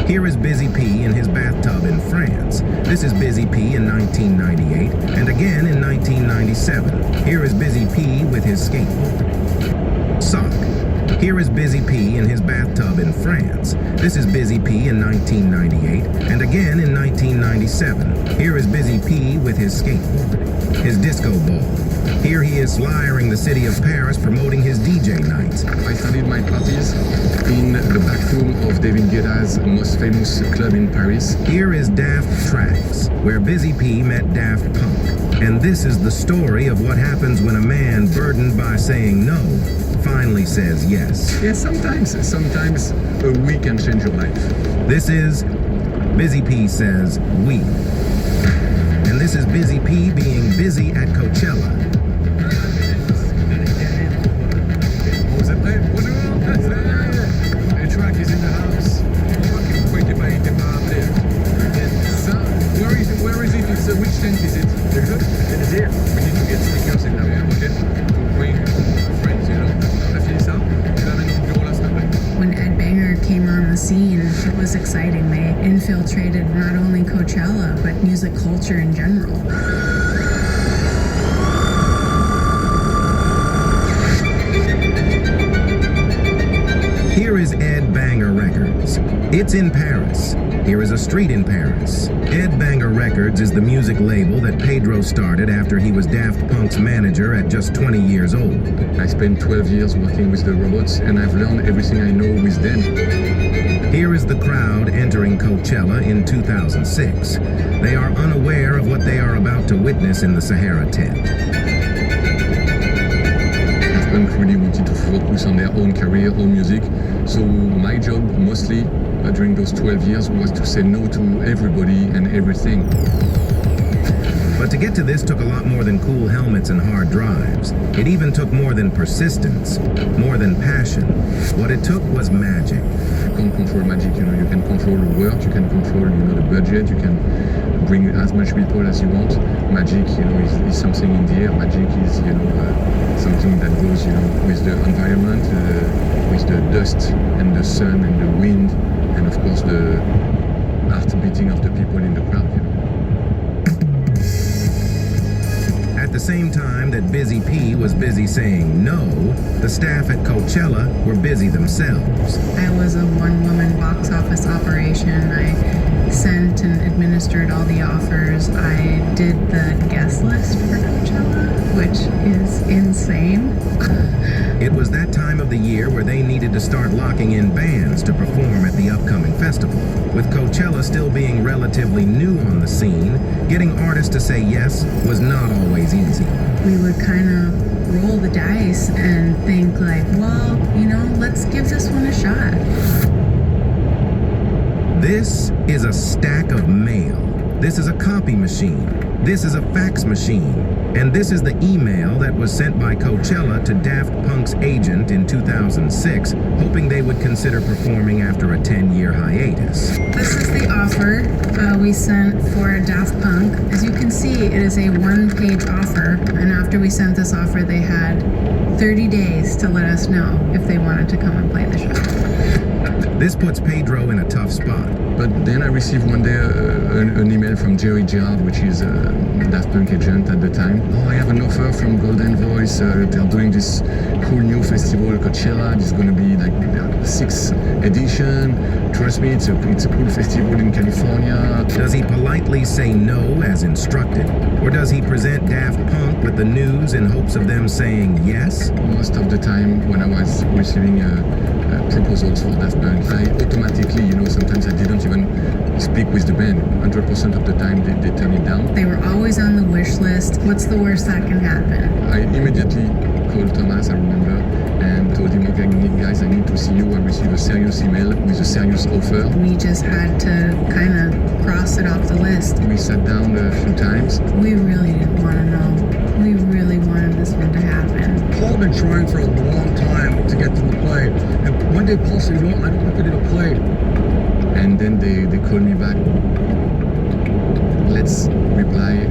Here is Busy P in his bathtub in France. This is Busy P in 1998, and again in 1997. Here is Busy P with his skateboard. Sock. Here is Busy P in his bathtub in France. This is Busy P in 1998, and again in 1997. Here is Busy P with his skateboard. His disco ball. Here he is flyering the city of Paris promoting his DJ nights. I started my parties in the back room of David Guetta's most famous club in Paris. Here is Daft Tracks, where Busy P met Daft Punk. And this is the story of what happens when a man burdened by saying no finally says yes. Yeah, sometimes a week can change your life. This is Busy P Says We. And this is Busy P being busy at Coachella. A-Track is in the house. Where is it? It's which tent is it? It is here. We need to get stickers in there, okay? To bring friends, On a fini ça. Et là maintenant, bureau là, s'il te plaît. When Ed Banger came on the scene, it was exciting. They infiltrated not only Coachella, but music culture in general. Here is Ed Banger Records. It It's in Paris. Here is a street in Paris. Ed Banger Records is the music label that Pedro started after he was Daft Punk's manager at just 20 years old. I spent 12 years working with the robots, and I've learned everything I know with them. Here is the crowd entering Coachella in 2006. They are unaware of what they are about to witness in the Sahara tent. Daft Punk really wanted to focus on their own career, own music. So my job mostly during those 12 years was to say no to everybody and everything. But to get to this took a lot more than cool helmets and hard drives. It even took more than persistence, more than passion. What it took was magic. You can't control magic, you can control the work, you can control, the budget, you can bring as much people as you want. Magic, is something in the air. Magic is, something that goes, with the environment, with the dust and the sun and the wind, and of course the heart beating of the people in the crowd. At the same time that Busy P was busy saying no, the staff at Coachella were busy themselves. I was a one-woman box office operation. I sent and administered all the offers. I did the guest list for Coachella, which is insane. It was that time of the year where they needed to start locking in bands to perform at the upcoming festival. With Coachella still being relatively new on the scene, getting artists to say yes was not always easy. We would kind of roll the dice and think like, well, let's give this one a shot. This is a stack of mail. This is a copy machine. This is a fax machine. And this is the email that was sent by Coachella to Daft Punk's agent in 2006, hoping they would consider performing after a 10-year hiatus. This is the offer we sent for Daft Punk. As you can see, it is a one-page offer, and after we sent this offer, they had 30 days to let us know if they wanted to come and play the show. This puts Pedro in a tough spot. But then I received one day an email from Jerry Gerard, which is a Daft Punk agent at the time. Oh, I have an offer from Golden Voice. They're doing this cool new festival, Coachella. It's going to be like the 6th edition. Trust me, it's a cool festival in California. Does he politely say no as instructed? Or does he present Daft Punk with the news in hopes of them saying yes? Most of the time when I was receiving proposals for Daft Punk, I automatically, sometimes I didn't even speak with the band. 100% of the time they turn it down. They were always on the wish list. What's the worst that can happen? I immediately called Thomas, I remember, and told him, okay, guys, I need to see you. I received a serious email with a serious offer. We just had to kind of cross it off the list. We sat down a few times. We really didn't want to know. We really wanted this one to happen. Paul had been trying for a long time to get them to play. And one day Paul said, I don't want them to play. And then they called me back. Let's reply.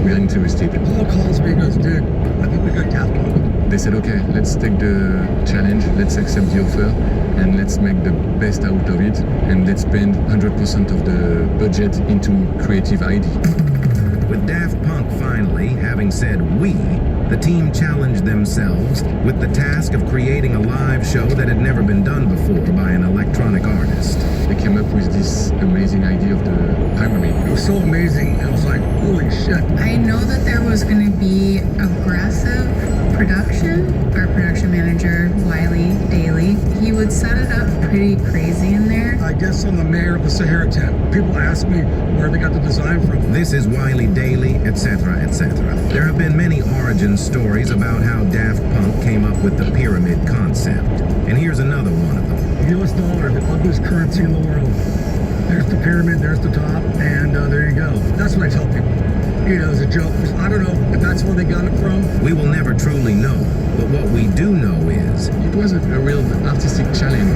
We're interested. Paul calls me and goes, dude, I think we got Daft Punk. They said, okay, let's take the challenge, let's accept the offer, and let's make the best out of it, and let's spend 100% of the budget into creative ID. With Daft Punk finally having said we, the team challenged themselves with the task of creating a live show that had never been done before by an electronic artist. They came up with this amazing idea of the pyramid. It was so amazing, it was like, holy shit. I know that there was going to be aggressive production. Our production manager, Wiley Daly, he would set it up pretty crazy in there. I guess I'm the mayor of the Sahara tent. People ask me where they got the design from. This is Wiley Daly, etc., etc. There have been many origin stories about how Daft Punk came up with the pyramid concept. And here's another one of them. The US dollar, the ugliest currency in the world. There's the pyramid, there's the top, and there you go. That's what I tell people. As a joke. I don't know if that's where they got it from. We will never truly know, but what we do know is it was a real artistic challenge.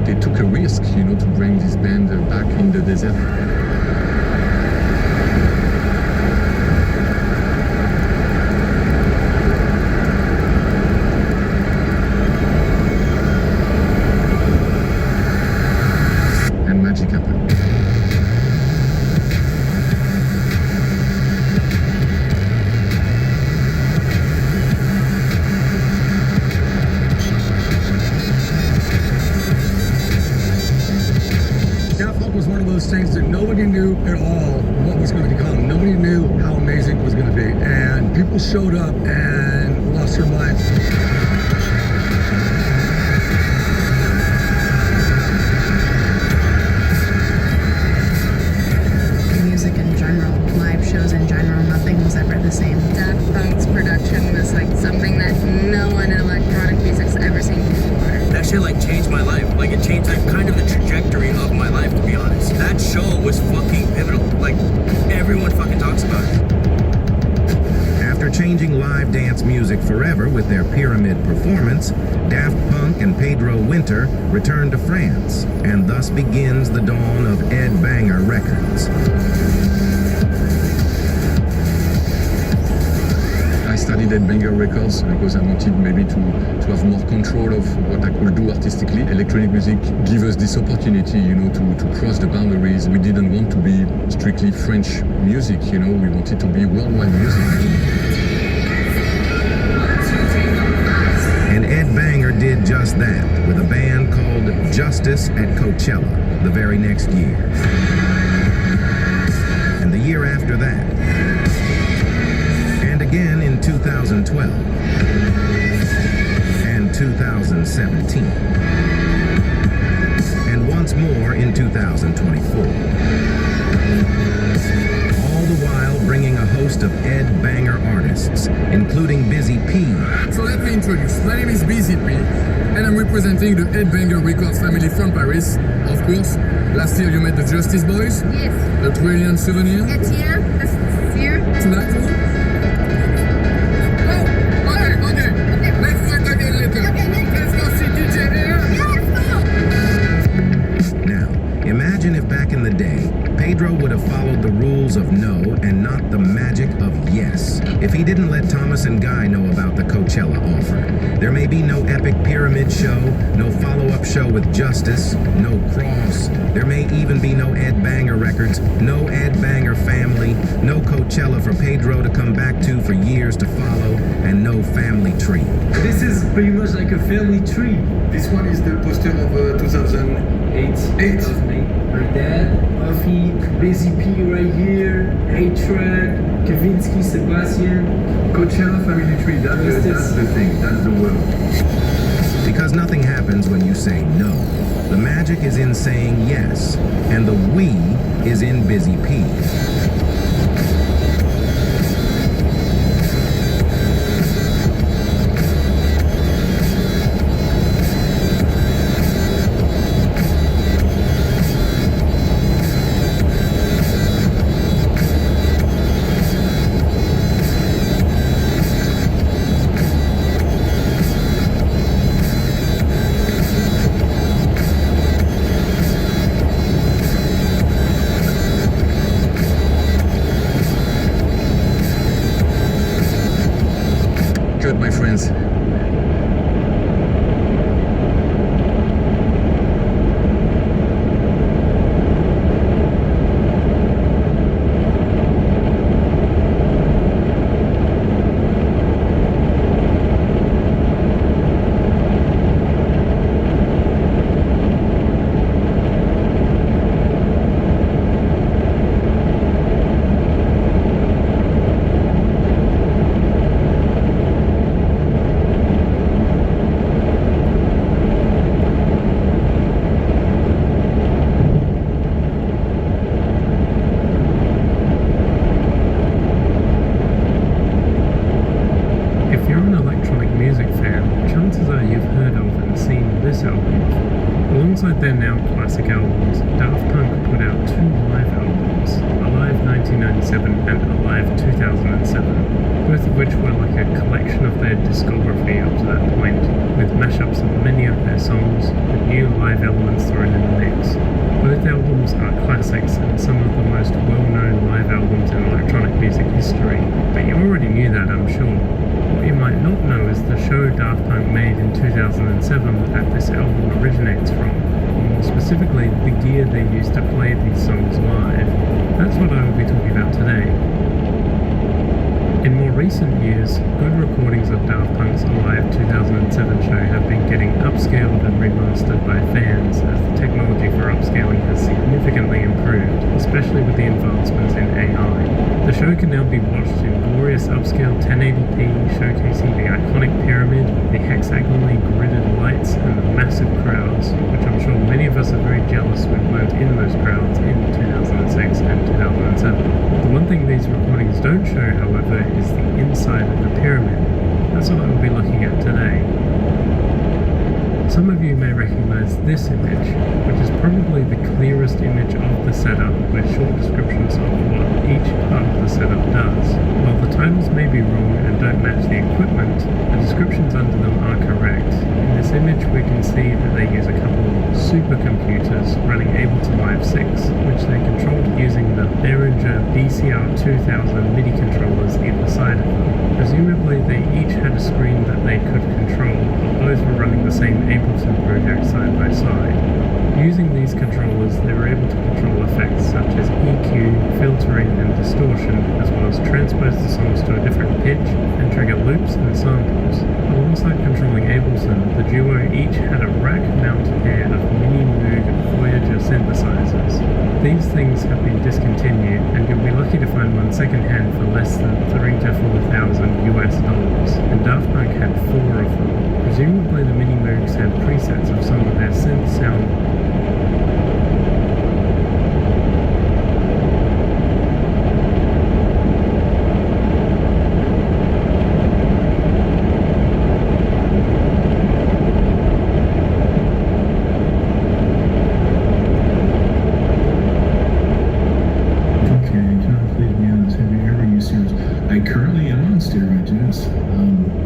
They took a risk, to bring this band back in the desert. And magic happened. those things that nobody knew at all what was going to come. Nobody knew how amazing it was going to be. And people showed up and lost their minds. Music in general, live shows in general, nothing was ever the same. Daft Punk's production was like something that no one in electronic music's ever seen before. That shit like changed my life. Like it changed like kind of the trajectory of my life, to be honest. That show was fucking pivotal. Like everyone fucking talks about it. After changing live dance music forever with their Pyramid performance, Daft Punk and Pedro Winter returned to France, and thus begins the dawn of Ed Banger Records. I studied at Banger Records because I wanted maybe to have more control of what I could do artistically. Electronic music gave us this opportunity, you know, to cross the boundaries. We didn't want to be strictly French music, you know, we wanted to be worldwide music. And Ed Banger did just that with a band called Justice at Coachella the very next year. And the year after that. And again in 2012. And 2017. And once more in 2024. All the while bringing a host of Ed Banger artists, including Busy P. So let me introduce. My name is Busy P, and I'm representing the Ed Banger Records family from Paris. Of course, last year you met the Justice Boys. Yes. The Trillion Souvenir. Etienne, this is here. Tonight. Oh, okay. Let's talk again later. Let's go see DJ there. Now, imagine if back in the day, Pedro would have followed the rules of no and not the magic of yes. If he didn't let Thomas and Guy know about the Coachella offer, there may be no epic Pyramid show, no follow-up show with Justice, no Cross. There may even be no Ed Banger Records, no Ed Banger family, no Coachella for Pedro to come back to for years to follow, and no family tree. This is pretty much like a family tree. This one is the poster of 2008. My dad, Puffy, Busy P right here, A-Track, Kavinsky, Sebastian. Coachella family tree, that's the thing, that's the word. Because nothing happens when you say no. The magic is in saying yes, and the we is in Busy P. My friends. Alongside their now classic albums, Daft Punk put out 2 live albums, Alive 1997 and Alive 2007, both of which were like a collection of their discography up to that point, with mashups of many of their songs, with new live elements thrown in the mix. Both albums are classics and some of the most well-known live albums in electronic music history, but you already knew that, I'm sure. What you might not know is the show Daft Punk made in 2007 that this album originates from, or more specifically, the gear they used to play these songs live. That's what I will be talking about today. In more recent years, good recordings of Daft Punk's Alive 2007 show have been getting upscaled and remastered by fans, as the technology for upscaling has significantly significantly improved, especially with the advancements in AI. The show can now be watched in glorious upscale 1080p, showcasing the iconic pyramid, the hexagonally gridded lights, and the massive crowds, which I'm sure many of us are very jealous we weren't in those crowds in 2006 and 2007. The one thing these recordings don't show, however, is the inside of the pyramid. That's what we'll be looking at today. Some of you may recognize this image, which is probably the clearest image of the setup with short descriptions of what each part of the setup does. While the titles may be wrong and don't match the equipment, the descriptions under them are correct. In this image we can see that they use a couple of supercomputers running Ableton Live 6, which they controlled using the Behringer BCR2000 MIDI controllers either side of them. Presumably they each had a screen that they could control, but both were running the same Ableton project side by side. Using these controllers, they were able to control effects such as EQ, filtering, and distortion, as well as transpose the songs to a different pitch and trigger loops and samples. Alongside controlling Ableton, the duo each had a rack-mount pair of Mini Moog Voyager synthesizers. These things have been discontinued, and you'll be lucky to find one secondhand for less than $3,000 to $4,000 US, and Daft Punk had 4 of them. Presumably the Mini Moogs had presets of some of their synth sound. I currently am on steroids, yes.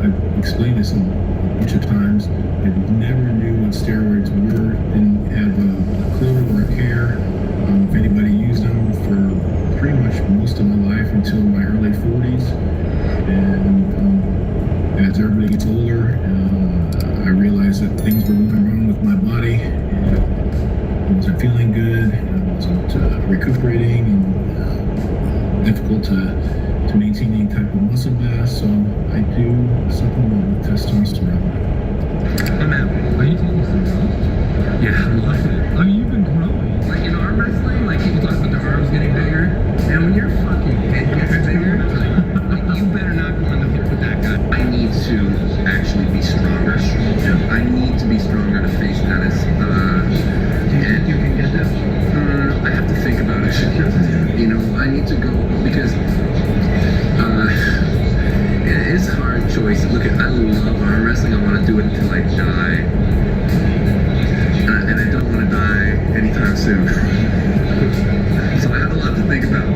I've explained this a bunch of times. I never knew what steroids were, didn't have a clue or a care. If anybody used them for pretty much most of my life until my early 40s. And as everybody gets older, I realized that things were going wrong with my body. And I wasn't feeling good, I wasn't recuperating, and difficult to maintain any type of muscle mass, so I do supplement with testosterone. Hey man, are you taking some drugs? Yeah, I love it. I mean, you've been growing. Like in arm wrestling, like people talk about their arms getting bigger. And when your fucking head gets bigger, like you better not go on the hook with that guy. I need to actually be stronger. I need to be stronger to face tennis. Do you think you can get that? I have to think about it. You know, I need to go because it is a hard choice. Look, I love arm wrestling. I want to do it until I die. And I don't want to die anytime soon. So I have a lot to think about.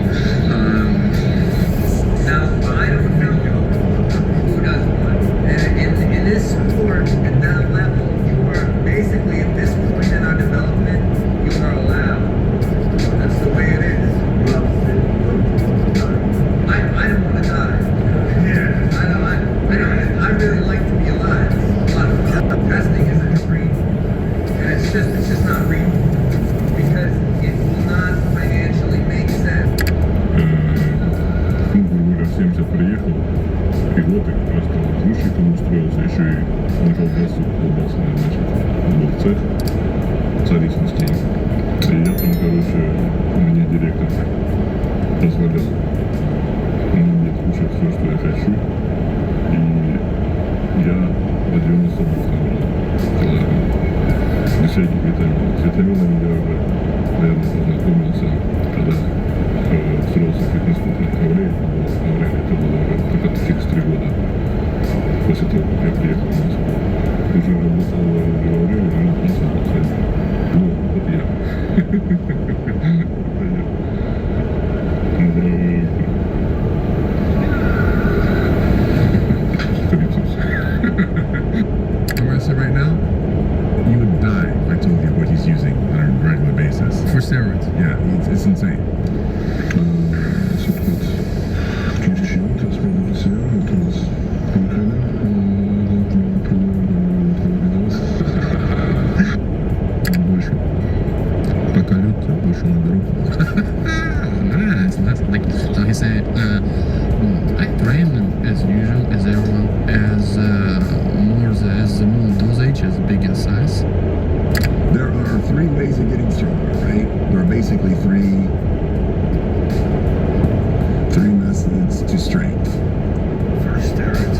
Now, I don't know who does what. And in this sport, at that level, you are basically at this point in our development, you are allowed. That's the way it is. I don't want to die. I really like to be alive. Testing isn't free, and it's just not real because it will not financially make sense. В 70 приехал, пилот как раз стал грузчиком, устроился, еще и на колбасный, значит, был цех царицынский. И я там, короче, мне директор позволял мне кушать все, что я хочу. И я подъем с собой килограмм. Без всяких витаминов. С витаминами я уже, наверное, познакомился, когда устроился в фитнес-клуб на Хавре. Это было уже как фикс 3 года после того, как я приехал в Москву. Уже работал в Хавре, уже находился в центре. Ну, вот я. I'm gonna say right now, you would die if I told you what he's using on a regular basis. For steroids? Yeah, it's insane. Nice. Like so he said, I train as usual, as everyone, as as small dosage, as big in size. There are 3 ways of getting stronger, right? there are basically three methods to strength. First steroids.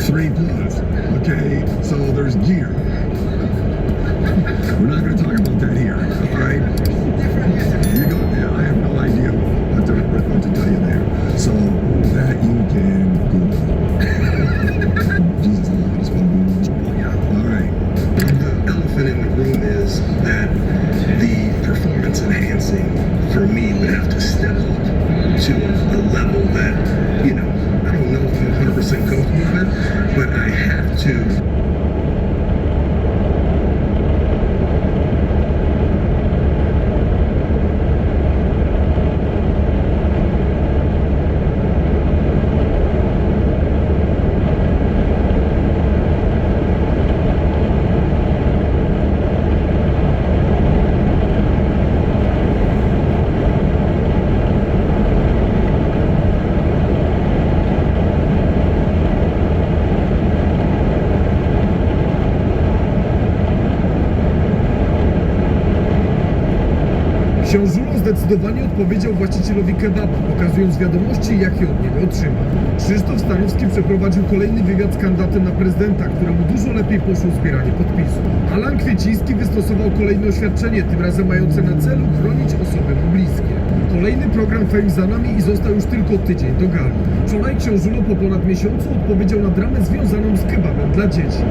3 plus. Okay, so there's gear. We're not going to talk about that here. All right. You go. Yeah, I have no idea what to tell you there. So that you can Google. Jesus, I love this one. Google. Yeah. All right. The elephant in the room is that the performance enhancing for me would have to step up to a level that, you know, I don't know if I'm 100% comfortable with, but I have to. Książulo zdecydowanie odpowiedział właścicielowi kebabu, pokazując wiadomości, jakie od niego otrzymał. Krzysztof Stanowski przeprowadził kolejny wywiad z kandydatem na prezydenta, któremu dużo lepiej poszło zbieranie podpisów. Alan Kwieciński wystosował kolejne oświadczenie, tym razem mające na celu chronić osoby mu bliskie. Kolejny program Fame za nami i został już tylko tydzień do gali. Wczoraj Książulo po ponad miesiącu odpowiedział na dramę związaną z kebabem dla dzieci.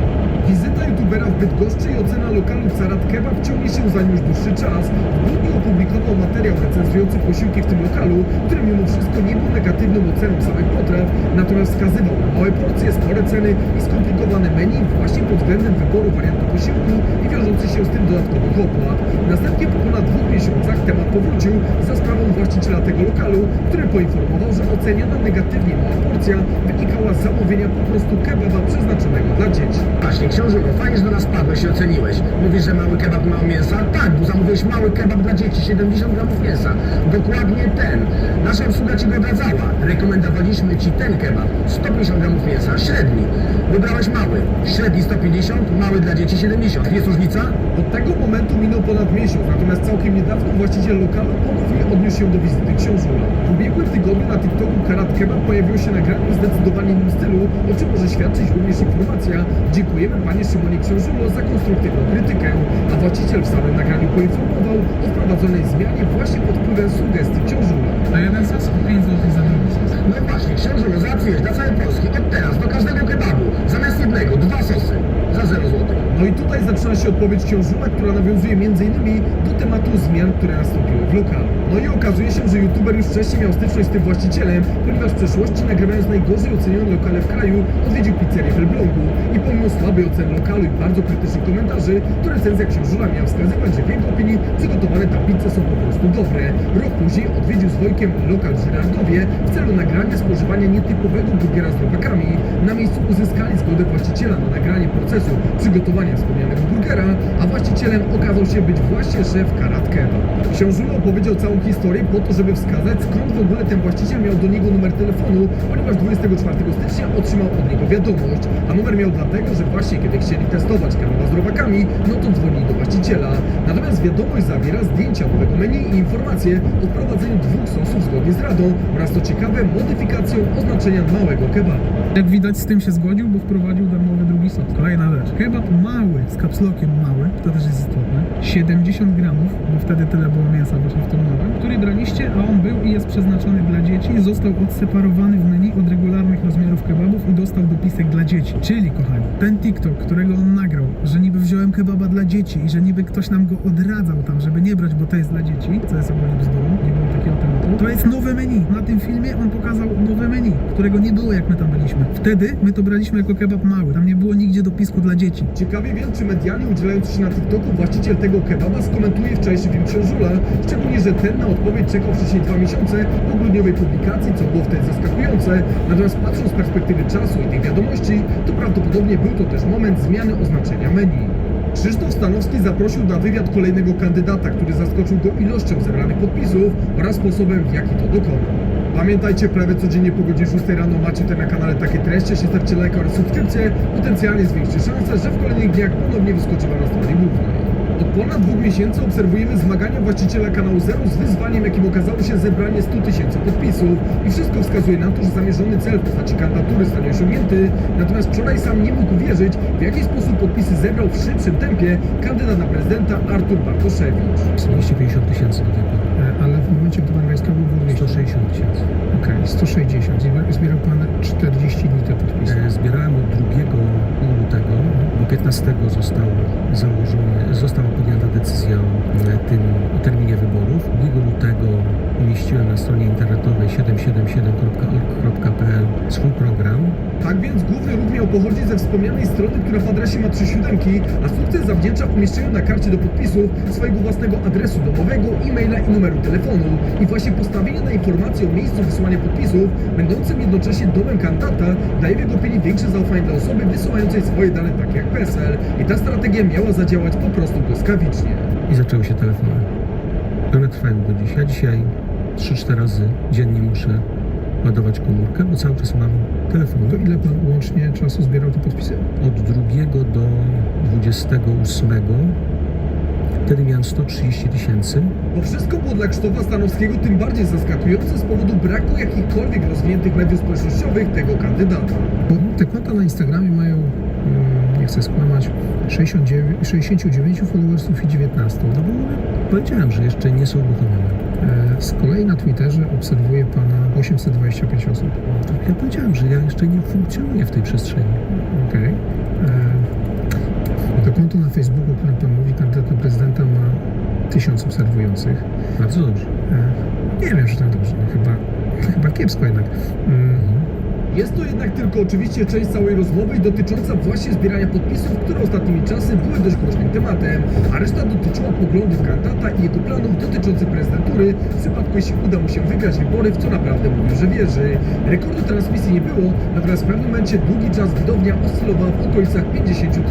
Wizyta youtubera w Bydgoszczy i ocena lokalu Carat Kebab ciągnie się za już dłuższy czas. W grudniu opublikował materiał recenzujący posiłki w tym lokalu, który mimo wszystko nie był negatywną oceną samych potraw, natomiast wskazywał na małe porcje, spore ceny i skomplikowane menu właśnie pod względem wyboru wariantu posiłku i wiążących się z tym dodatkowych opłat. Następnie po ponad 2 miesiącach temat powrócił za sprawą właściciela tego lokalu, który poinformował, że oceniana negatywnie mała porcja wynikała z zamówienia po prostu kebaba przeznaczonego dla dzieci. Właśnie, Książulo, fajnie, że do nas padłeś i oceniłeś. Mówisz, że mały kebab, mało mięsa? Tak, bo zamówiłeś mały kebab dla dzieci, 70 gramów mięsa. Dokładnie ten. Nasza obsługa ci go odradzała. Rekomendowaliśmy ci ten kebab, 150 gramów mięsa, średni. Wybrałeś mały. Średni 150, mały dla dzieci 70. Jest różnica? Od tego momentu minął ponad miesiąc, natomiast całkiem niedawno właściciel lokalu ponownie odniósł się do wizyty Książula. W ubiegłym tygodniu na TikToku Carat Kebab pojawiło się nagranie w zdecydowanie innym stylu, o czym może świadczyć również informacja: dziękujemy panie Szymonie Książulo za konstruktywną krytykę, a właściciel w samym nagraniu poinformował o wprowadzonej zmianie właśnie pod wpływem sugestii Książula. To jeden sos, 5 zł za drugi sos. No właśnie, Książulo, załatwiłeś dla całej Polski od teraz do każdego kebabu zamiast jednego 2 sosy za 0 zł. No i tutaj zaczyna się odpowiedź Książula, która nawiązuje m.in. do tematu zmian, które nastąpiły w lokalu. No i okazuje się, że youtuber już wcześniej miał styczność z tym właścicielem, ponieważ w przeszłości, nagrywając najgorzej ocenione lokale w kraju, odwiedził pizzerię w Elblągu i pomimo słabej oceny lokalu i bardzo krytycznych komentarzy, to recenzja Książula miała wskazywać, że w jego opinii przygotowane tam pizze są po prostu dobre. Rok później odwiedził z Wojkiem lokal w Żyrardowie w celu nagrania spożywania nietypowego burgera z robakami. Na miejscu uzyskali zgodę właściciela na nagranie procesu przygotowania wspomnianego burgera, a właścicielem okazał się być właśnie szef Carat Kebab. Książula opowiedział całą historię po to, żeby wskazać, skąd w ogóle ten właściciel miał do niego numer telefonu, ponieważ 24 stycznia otrzymał od niego wiadomość, a numer miał dlatego, że właśnie kiedy chcieli testować kebaba z robakami, no to dzwonili do właściciela. Natomiast wiadomość zawiera zdjęcia nowego menu i informacje o wprowadzeniu 2 sosów zgodnie z radą oraz, to ciekawe, modyfikacją oznaczenia małego kebabu. Jak widać, z tym się zgodził, bo wprowadził darmowy drugi sos. Kolejna rzecz. Kebab mały, z kapslokiem mały, to też jest istotne. 70 gramów, bo wtedy tyle było mięsa właśnie w tym nowym, który braliście, a on był i jest przeznaczony dla dzieci, został odseparowany w menu od regularnych rozmiarów kebabów i dostał dopisek dla dzieci. Czyli, kochani, ten TikTok, którego on nagrał, że niby wziąłem kebaba dla dzieci i że niby ktoś nam go odradzał tam, żeby nie brać, bo to jest dla dzieci, co jest ogólnie bzdurą, nie było takiego tematu. To jest nowe menu. Na tym filmie on pokazał nowe menu, którego nie było, jak my tam byliśmy. Wtedy my to braliśmy jako kebab mały, tam nie było nigdzie dopisku dla dzieci. Ciekawie wiem, czy medialnie udzielający się na TikToku właściciel tego kebaba skomentuje wczorajszy film Książula, szczególnie, że ten na odpowiedź czekał wcześniej 2 miesiące po grudniowej publikacji, co było wtedy zaskakujące. Natomiast patrząc z perspektywy czasu i tych wiadomości, to prawdopodobnie był to też moment zmiany oznaczenia menu. Krzysztof Stanowski zaprosił na wywiad kolejnego kandydata, który zaskoczył go ilością zebranych podpisów oraz sposobem, w jaki to dokonał. Pamiętajcie, prawie codziennie po godzinie 6 rano macie tutaj na kanale takie treści, stawcie lajka oraz subskrypcję, potencjalnie zwiększy szansę, że w kolejnych dniach ponownie wyskoczy Wam na stronie głównej. Od ponad 2 miesięcy obserwujemy zmagania właściciela kanału Zero z wyzwaniem, jakim okazało się zebranie 100 000 podpisów. I wszystko wskazuje na to, że zamierzony cel w postaci kandydatury zostanie osiągnięty. Natomiast wczoraj sam nie mógł uwierzyć, w jaki sposób podpisy zebrał w szybszym tempie kandydat na prezydenta Artur Bartoszewicz. 250 000 do tej pory. Ale w momencie, gdy pan rejestrował, było 160 000. Okej, 160. Zbierał pan 40 dni te podpisy. Zbierałem od 2 lutego, bo 15 została podjęta decyzja o terminie wyborów. 2 lutego umieściłem na stronie internetowej 777.org.pl swój program. Tak więc główny ruch miał pochodzić ze wspomnianej strony, która w adresie ma 3 siódemki, a sukces zawdzięcza umieszczeniu na karcie do podpisów swojego własnego adresu domowego, e-maila i numeru telefonu. I właśnie postawienie na informację o miejscu wysłania podpisów, będącym jednocześnie domem kandydata, daje w jego opinii większe zaufanie dla osoby wysyłającej swoje dane takie jak PESEL. I ta strategia miała zadziałać po prostu błyskawicznie. I zaczęły się telefony. One trwają do dzisiaj. Ja dzisiaj 3-4 razy dziennie muszę ładować komórkę, bo cały czas mam telefon. To ile pan łącznie czasu zbierał te podpisy? Od 2 do 28. Wtedy miałem 130 000. Bo wszystko było dla Krzysztofa Stanowskiego tym bardziej zaskakujące z powodu braku jakichkolwiek rozwiniętych mediów społecznościowych tego kandydata. Bo te konta na Instagramie mają, nie chcę skłamać, 69 followersów i 19. No bo powiedziałem, że jeszcze nie są uruchomione. Z kolei na Twitterze obserwuje pana 825 osób. Tak, ja powiedziałem, że ja jeszcze nie funkcjonuję w tej przestrzeni. Okej. To konto na Facebooku, o którym pan mówi, kandydat na prezydenta ma 1000 obserwujących. Bardzo dobrze. Nie wiem, czy tak dobrze. Chyba kiepsko jednak. Jest to jednak tylko oczywiście część całej rozmowy dotycząca właśnie zbierania podpisów, które ostatnimi czasy były dość głośnym tematem, a reszta dotyczyła poglądów kandydata i jego planów dotyczących prezydentury w przypadku, jeśli uda mu się wygrać wybory, w co naprawdę mówił, że wierzy. Rekordu transmisji nie było, natomiast w pewnym momencie długi czas widownia oscylowała w okolicach 50 000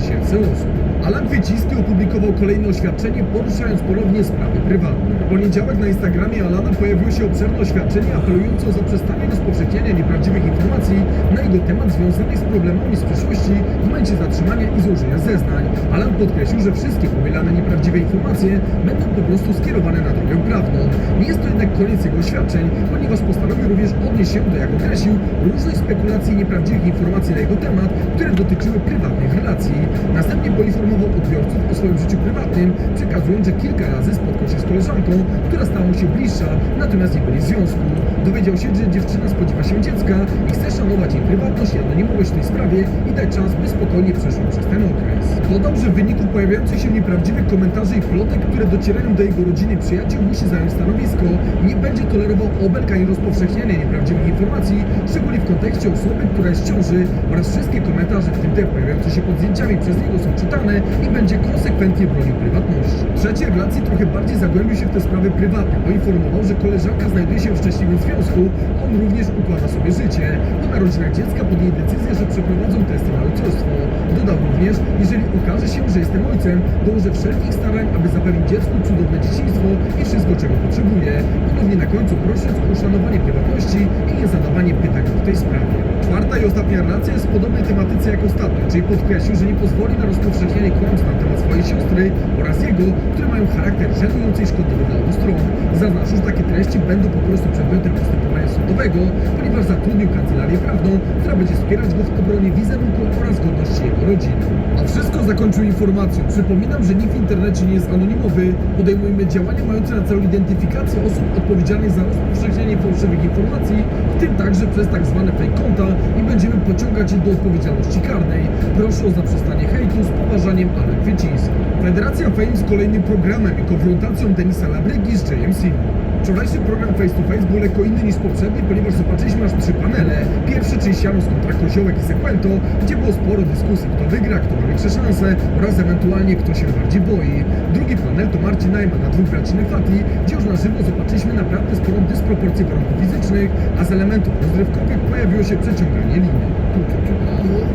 osób. Alan Kwieciński opublikował kolejne oświadczenie, poruszając ponownie sprawy prywatne. W poniedziałek na Instagramie Alana pojawiło się obszerne oświadczenie apelujące o zaprzestanie rozpowszechniania nieprawdziwych informacji na jego temat związanych z problemami z przeszłości w momencie zatrzymania i złożenia zeznań. Alan podkreślił, że wszystkie powielane nieprawdziwe informacje będą po prostu skierowane na drogę prawną. Nie jest to jednak koniec jego oświadczeń, ponieważ postanowił również odnieść się do, jak określił, różnych spekulacji i nieprawdziwych informacji na jego temat, które dotyczyły prywatnych relacji. Następnie poinformował odbiorców o swoim życiu prywatnym, przekazując, że kilka razy spotkał się z koleżanką, która stała mu się bliższa, natomiast nie byli w związku. Dowiedział się, że dziewczyna spodziewa się dziecka i chce szanować jej prywatność i anonimowość w tej sprawie i dać czas, by spokojnie przeszła przez ten okres. Dodał, że w wyniku pojawiających się nieprawdziwych komentarzy i plotek, które docierają do jego rodziny i przyjaciół, musi zająć stanowisko. Nie będzie tolerował obelg ani rozpowszechniania nieprawdziwych informacji, szczególnie w kontekście osoby, która jest w ciąży, oraz wszystkie komentarze, w tym te pojawiające się pod zdjęciami przez niego, są czytane i będzie konsekwentnie bronił prywatności. Trzeci relacji trochę bardziej zagłębił się w te sprawy prywatne. Poinformował, że koleżanka znajduje się w szczęśliwym związku, on również układa sobie życie. Po narodzinach dziecka podjęli decyzję, że przeprowadzą testy na ojcostwo. Dodał również, jeżeli okaże się, że jestem ojcem, dołożę wszelkich starań, aby zapewnić dziecku cudowne dzieciństwo i wszystko, czego potrzebuje. Ponownie na końcu prosząc o uszanowanie prywatności i nie zadawanie pytań w tej sprawie. Czwarta i ostatnia relacja jest w podobnej tematyce jak ostatnia, czyli podkreślił, że nie pozwoli na rozpowszechnianie kłamstw na temat swojej siostry oraz jego, które mają charakter żenujący i szkodliwy dla obu stron. Zaznaczył, że takie treści będą po prostu przedmiotem postępowania sądowego, ponieważ zatrudnił kancelarię prawną, która będzie wspierać go w obronie wizerunku oraz godności jego rodziny. A wszystko zakończył informacją. Przypominam, że nikt w internecie nie jest anonimowy. Podejmujemy działania mające na celu identyfikację osób odpowiedzialnych za rozpowszechnianie fałszywych informacji, w tym także przez tak zwane fake konta, i będziemy pociągać je do odpowiedzialności karnej. Proszę o zaprzestanie hejtu z poważaniem Alan Kwieciński. Federacja Fame z kolejnym programem i konfrontacją Denisa Labrygi z Jayem Silva. Wczorajszy program Face to Face był lekko inny niż poprzedni, ponieważ zobaczyliśmy aż 3 panele. Pierwszy, czyli Sianos kontra Koziołek i Sekwento, gdzie było sporo dyskusji, kto wygra, kto ma większe szanse oraz ewentualnie kto się bardziej boi. Drugi panel to Marcin Najman na 2 braci Nefati, gdzie już na żywo zobaczyliśmy naprawdę sporą dysproporcję warunków fizycznych, a z elementów rozrywkowych pojawiło się przeciąganie liny.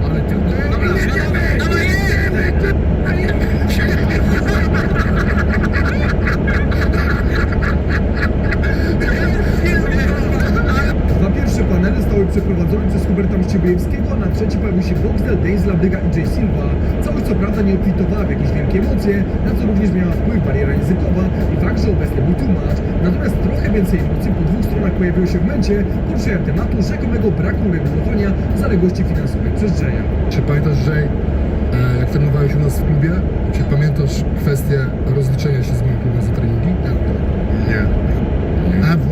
Ale ty... Dwa pierwsze panele zostały przeprowadzone przez Huberta Mściebojewskiego, a na trzeci pojawił się Boxdel, Denis Labryga i Jay Silva. Całość co prawda nie obfitowała w jakieś wielkie emocje, emocje, na co również miała wpływ bariera językowa i fakt, że obecnie był tłumacz. Natomiast trochę więcej emocji po dwóch stronach pojawiło się w momencie poruszenia tematu rzekomego braku regulowania zaległości finansowych przez Jaya. Czy pamiętasz, Jay, jak trenowałeś u nas w klubie? Czy pamiętasz kwestię rozliczenia się z moim klubem za treningi? Nie. I have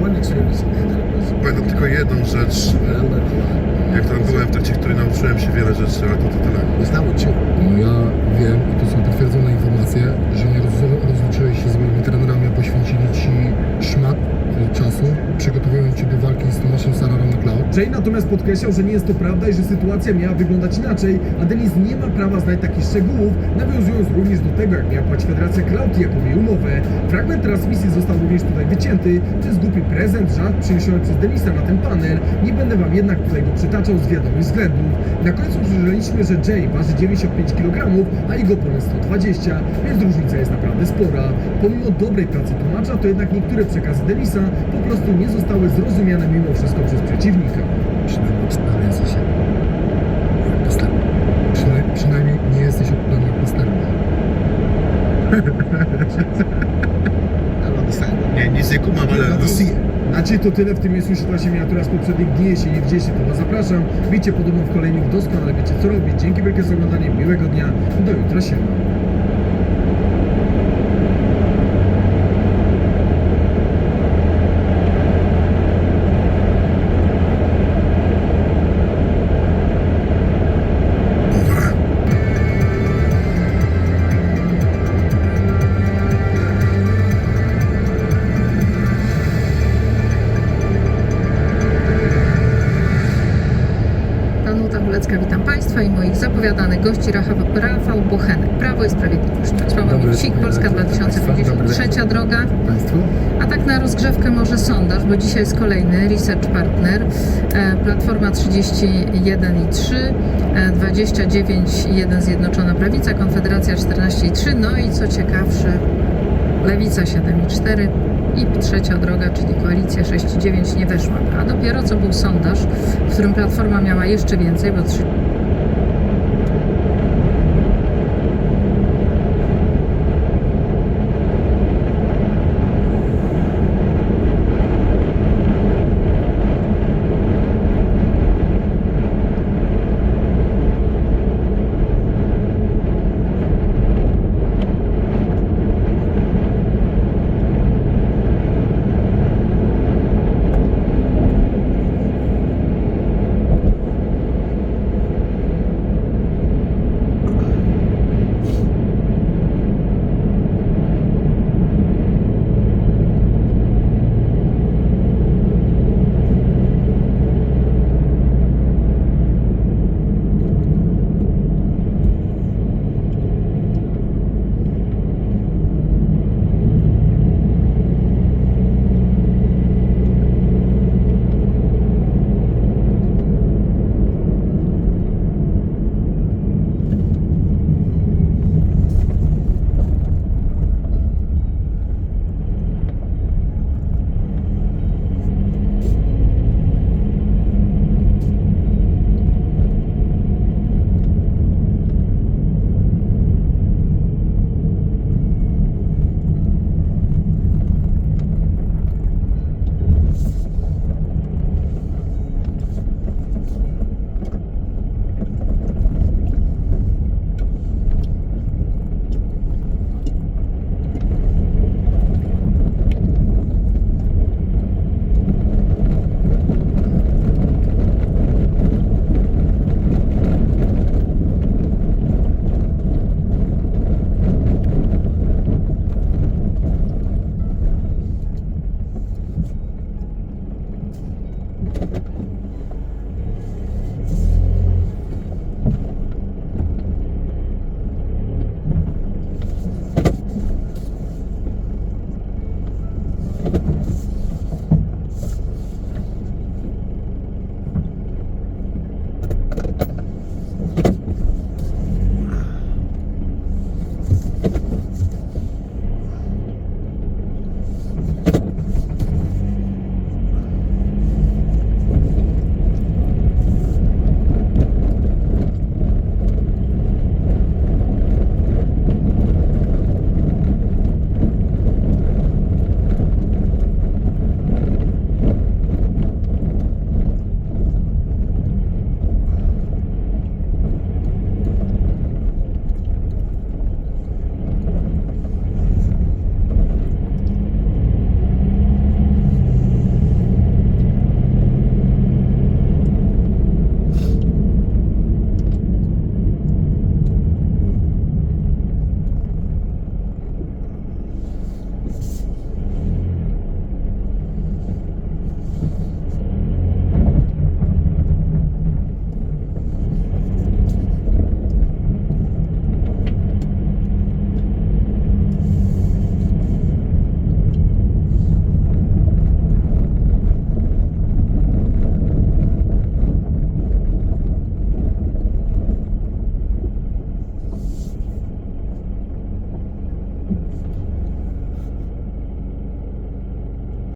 one experience. Pamiętam tylko jedną rzecz. Jak tam byłem, w trakcie której nauczyłem się wiele rzeczy, ale to tyle. No ja wiem, i to są potwierdzone informacje, że nie rozliczyłeś się z moimi trenerami, a poświęcili ci szmat czasu, przygotowując cię do walki z Tomaszem Sararą na Cloud. Jay natomiast podkreślał, że nie jest to prawda i że sytuacja miała wyglądać inaczej, a Denis nie ma prawa znać takich szczegółów, nawiązując również do tego, jak miała płacić Federacja Cloud i jaką jej umowę. Fragment transmisji został również tutaj wycięty przez głupi prezent, żart przyniesiony przez Denisa na ten panel. Nie będę wam jednak tutaj go przytaczał z wiadomych względów. Na końcu usłyszeliśmy, że Jay waży 95 kg, a jego oponent 120, więc różnica jest naprawdę spora. Pomimo dobrej pracy tłumacza, to jednak niektóre przekazy Denisa po prostu nie zostały zrozumiane mimo wszystko przez przeciwnika. Przynajmniej nie jesteś oddany jak pasterna. Nie, nic nie kumam, ale... Znaczy to tyle w tym miejscu, jeśli się miniatura z poprzednich dni, jeśli nie widzieliście, to was zapraszam. Bijcie podobno w kolejnych doskonale wiecie co robić. Dzięki wielkie za oglądanie, miłego dnia, do jutra, siema. Witam Państwa i moich zapowiadanych gości. Rafał Bochenek, Prawo i Sprawiedliwość. Sławomir Cik, Polska 2053 droga. A tak na rozgrzewkę może sondaż, bo dzisiaj jest kolejny Research Partner. Platforma 31,3, 29,1 Zjednoczona Prawica, Konfederacja 14,3, no i co ciekawsze, Lewica 7,4 i trzecia droga, czyli Koalicja 6,9 nie weszła. A dopiero co był sondaż, w którym Platforma miała jeszcze więcej, bo 3...